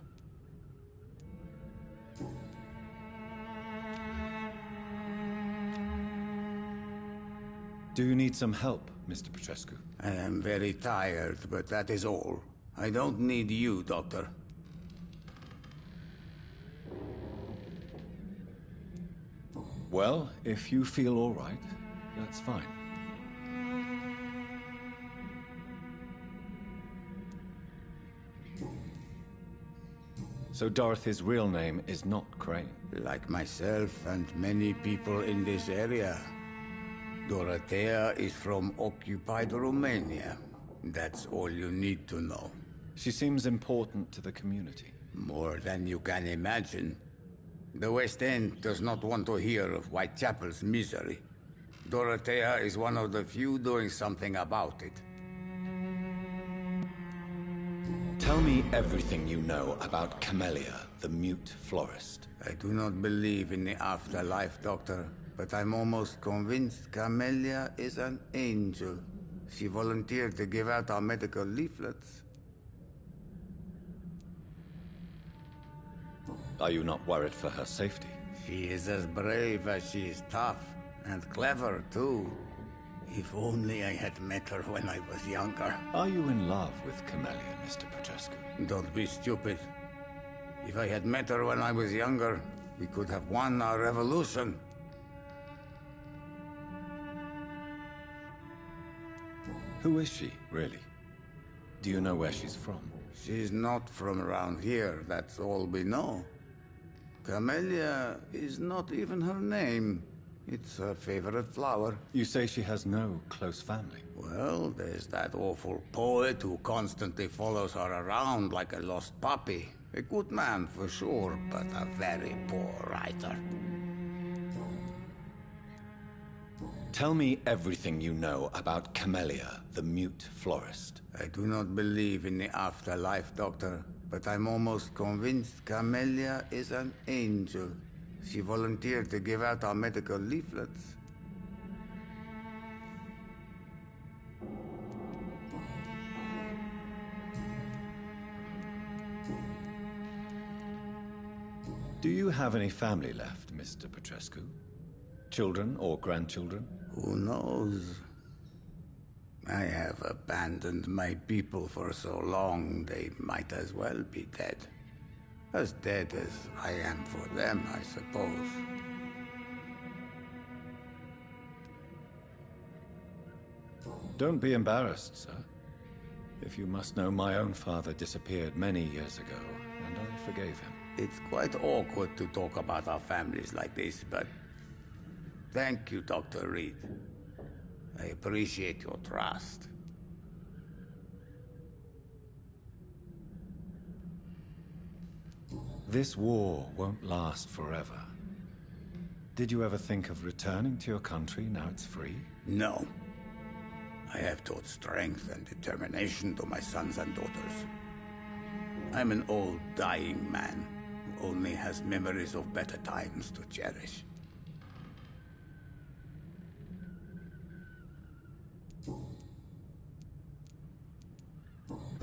Do you need some help, Mr. Petrescu? I am very tired, but that is all. I don't need you, Doctor. Well, if you feel all right, that's fine. So Dorothy's real name is not Crane? Like myself and many people in this area. Dorothea is from occupied Romania. That's all you need to know. She seems important to the community. More than you can imagine. The West End does not want to hear of Whitechapel's misery. Dorothea is one of the few doing something about it. Tell me everything you know about Camellia, the mute florist. I do not believe in the afterlife, Doctor, but I'm almost convinced Camellia is an angel. She volunteered to give out our medical leaflets. Are you not worried for her safety? She is as brave as she is tough, and clever, too. If only I had met her when I was younger. Are you in love with Camellia, Mr. Petrescu? Don't be stupid. If I had met her when I was younger, we could have won our revolution. Who is she, really? Do you know where she's from? She's not from around here, that's all we know. Camellia is not even her name. It's her favorite flower. You say she has no close family? Well, there's that awful poet who constantly follows her around like a lost puppy. A good man for sure, but a very poor writer. Tell me everything you know about Camellia, the mute florist. I do not believe in the afterlife, Doctor, but I'm almost convinced Camellia is an angel. She volunteered to give out our medical leaflets. Do you have any family left, Mr. Petrescu? Children or grandchildren? Who knows? I have abandoned my people for so long, they might as well be dead. As dead as I am for them, I suppose. Don't be embarrassed, sir. If you must know, my own father disappeared many years ago, and I forgave him. It's quite awkward to talk about our families like this, but thank you, Dr. Reed. I appreciate your trust. This war won't last forever. Did you ever think of returning to your country now it's free? No. I have taught strength and determination to my sons and daughters. I'm an old, dying man who only has memories of better times to cherish.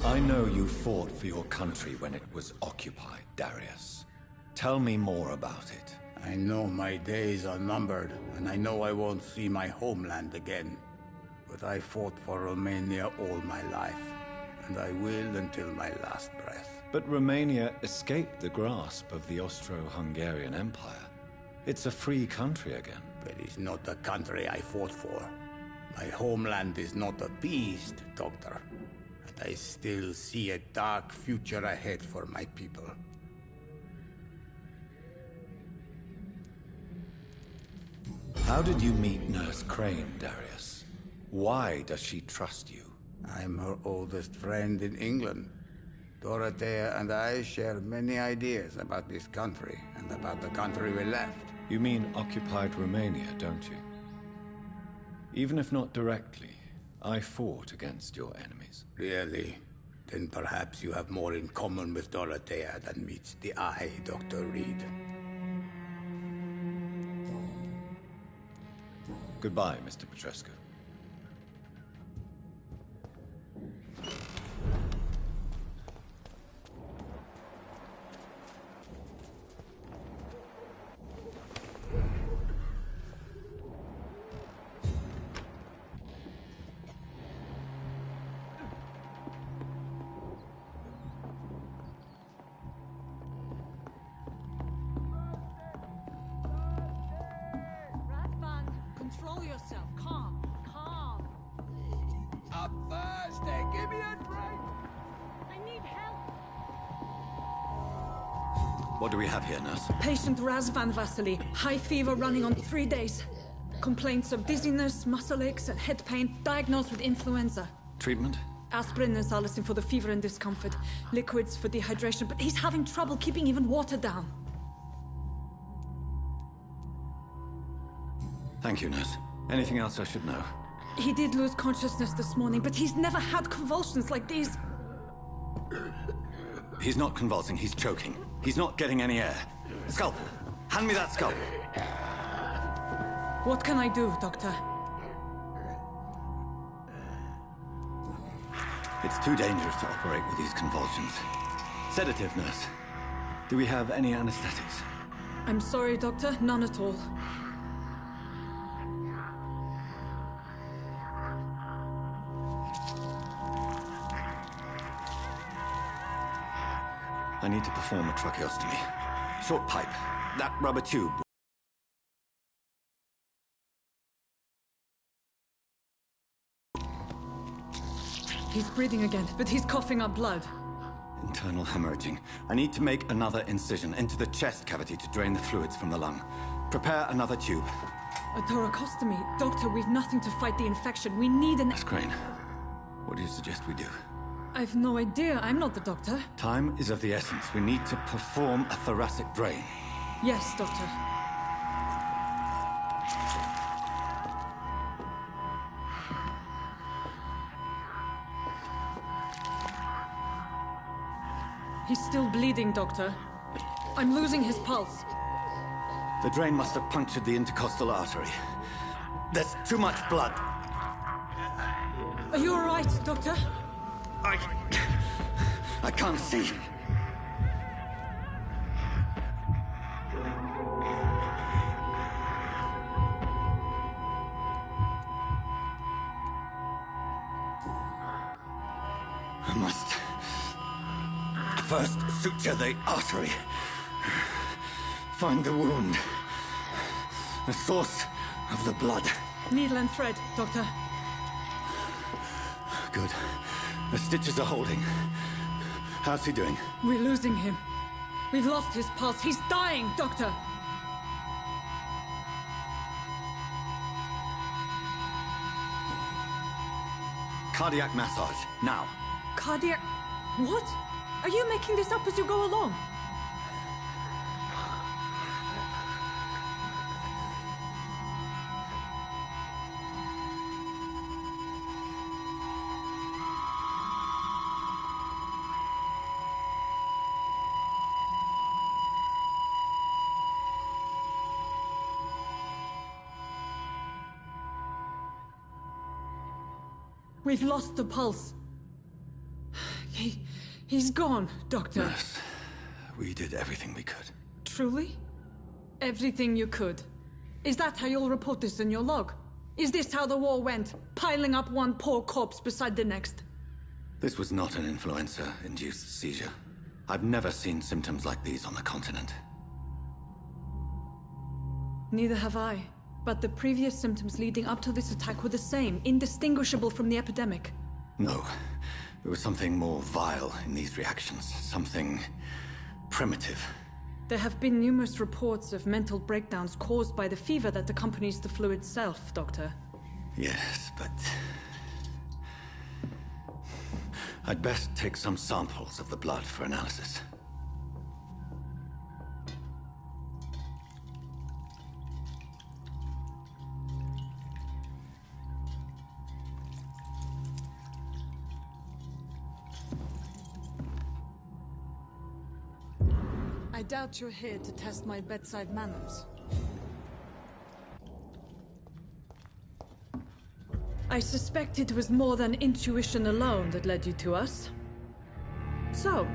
I know you fought for your country when it was occupied, Darius. Tell me more about it. I know my days are numbered, and I know I won't see my homeland again. But I fought for Romania all my life, and I will until my last breath. But Romania escaped the grasp of the Austro-Hungarian Empire. It's a free country again. But it's not the country I fought for. My homeland is not appeased, Doctor. And I still see a dark future ahead for my people. How did you meet Nurse Crane, Darius? Why does she trust you? I'm her oldest friend in England. Dorothea and I share many ideas about this country and about the country we left. You mean occupied Romania, don't you? Even if not directly, I fought against your enemies. Really? Then perhaps you have more in common with Dorothea than meets the eye, Dr. Reed. Goodbye, Mr. Petrescu. Control yourself. Calm. Calm. I'm thirsty. Give me a drink. I need help. What do we have here, nurse? Patient Raz Van Vasily. High fever running on 3 days. Complaints of dizziness, muscle aches, and head pain. Diagnosed with influenza. Treatment? Aspirin and salicin for the fever and discomfort. Liquids for dehydration, but he's having trouble keeping even water down. Thank you, nurse. Anything else I should know? He did lose consciousness this morning, but he's never had convulsions like these. He's not convulsing, he's choking. He's not getting any air. Scalpel! Hand me that scalpel! What can I do, Doctor? It's too dangerous to operate with these convulsions. Sedative, nurse. Do we have any anesthetics? I'm sorry, Doctor. None at all. I need to perform a tracheostomy. Short pipe. That rubber tube. He's breathing again, but he's coughing up blood. Internal hemorrhaging. I need to make another incision into the chest cavity to drain the fluids from the lung. Prepare another tube. A thoracostomy. Doctor, we've nothing to fight the infection. We need an... Miss Crane, what do you suggest we do? I've no idea. I'm not the doctor. Time is of the essence. We need to perform a thoracic drain. Yes, Doctor. He's still bleeding, Doctor. I'm losing his pulse. The drain must have punctured the intercostal artery. There's too much blood. Are you all right, Doctor? I can't see. I must first suture the artery. Find the wound. The source of the blood. Needle and thread, Doctor. Good. The stitches are holding. How's he doing? We're losing him. We've lost his pulse. He's dying, Doctor. Cardiac massage, now. Cardiac... What? Are you making this up as you go along? We've lost the pulse. He's gone, Doctor. Nurse, we did everything we could. Truly? Everything you could? Is that how you'll report this in your log? Is this how the war went? Piling up one poor corpse beside the next? This was not an influenza-induced seizure. I've never seen symptoms like these on the continent. Neither have I. But the previous symptoms leading up to this attack were the same, indistinguishable from the epidemic. No. There was something more vile in these reactions. Something primitive. There have been numerous reports of mental breakdowns caused by the fever that accompanies the flu itself, Doctor. Yes, but... I'd best take some samples of the blood for analysis. I doubt you're here to test my bedside manners. I suspect it was more than intuition alone that led you to us. So,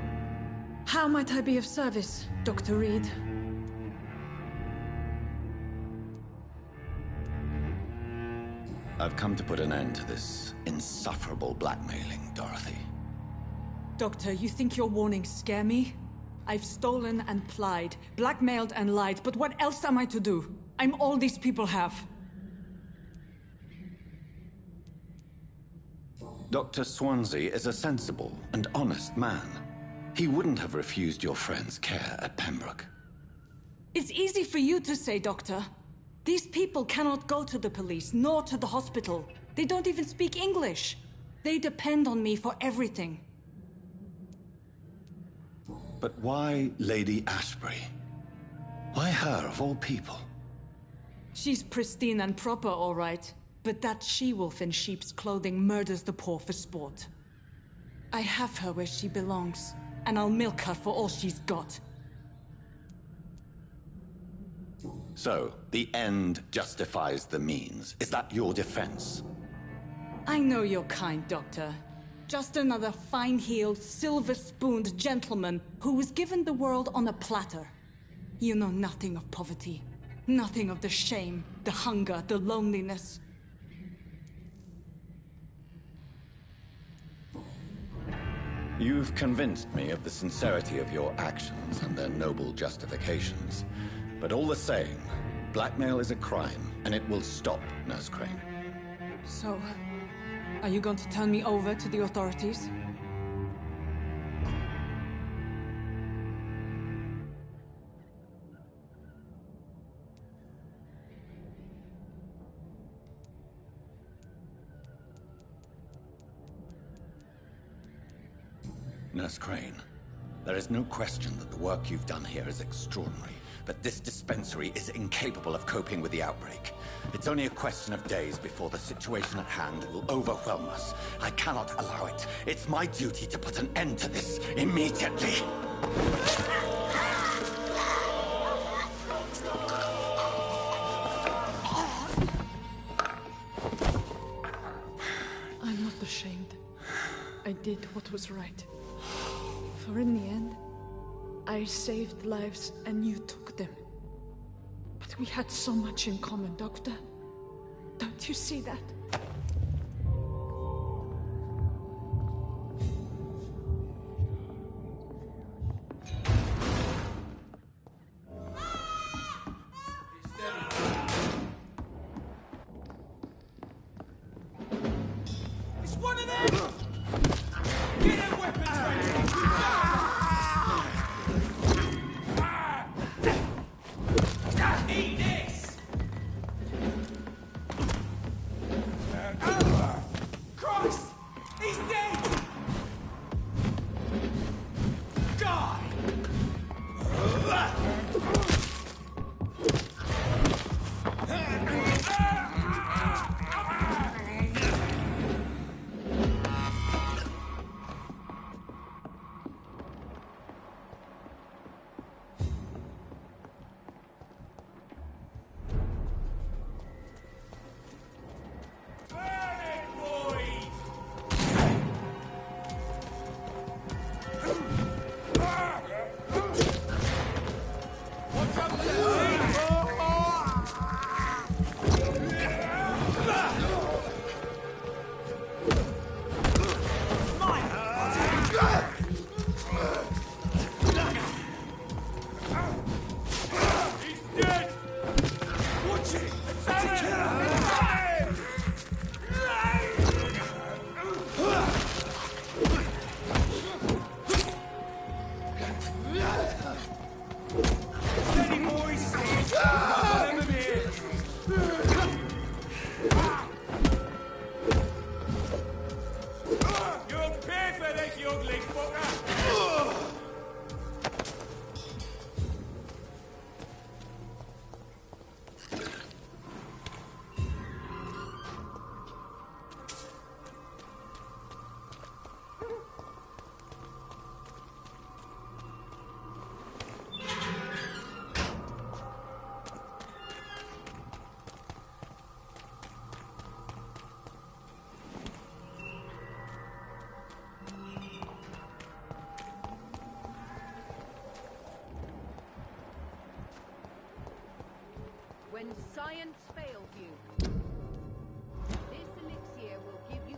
how might I be of service, Dr. Reed? I've come to put an end to this insufferable blackmailing, Dorothy. Doctor, you think your warnings scare me? I've stolen and plied, blackmailed and lied, but what else am I to do? I'm all these people have. Dr. Swansea is a sensible and honest man. He wouldn't have refused your friend's care at Pembroke. It's easy for you to say, Doctor. These people cannot go to the police, nor to the hospital. They don't even speak English. They depend on me for everything. But why Lady Ashbury? Why her, of all people? She's pristine and proper, all right. But that she-wolf in sheep's clothing murders the poor for sport. I have her where she belongs, and I'll milk her for all she's got. So, the end justifies the means. Is that your defense? I know you're kind, Doctor. Just another fine-heeled, silver-spooned gentleman who was given the world on a platter. You know nothing of poverty. Nothing of the shame, the hunger, the loneliness. You've convinced me of the sincerity of your actions and their noble justifications. But all the same, blackmail is a crime, and it will stop, Nurse Crane. So, are you going to turn me over to the authorities? Nurse Crane, there is no question that the work you've done here is extraordinary, but this dispensary is incapable of coping with the outbreak. It's only a question of days before the situation at hand will overwhelm us. I cannot allow it. It's my duty to put an end to this immediately. I'm not ashamed. I did what was right. For in the end, I saved lives and you took them. But we had so much in common, Doctor. Don't you see that? It's one of them! Get them weapons ready! Eat this! Christ! He's dead! Die! When science fails you, this elixir will give you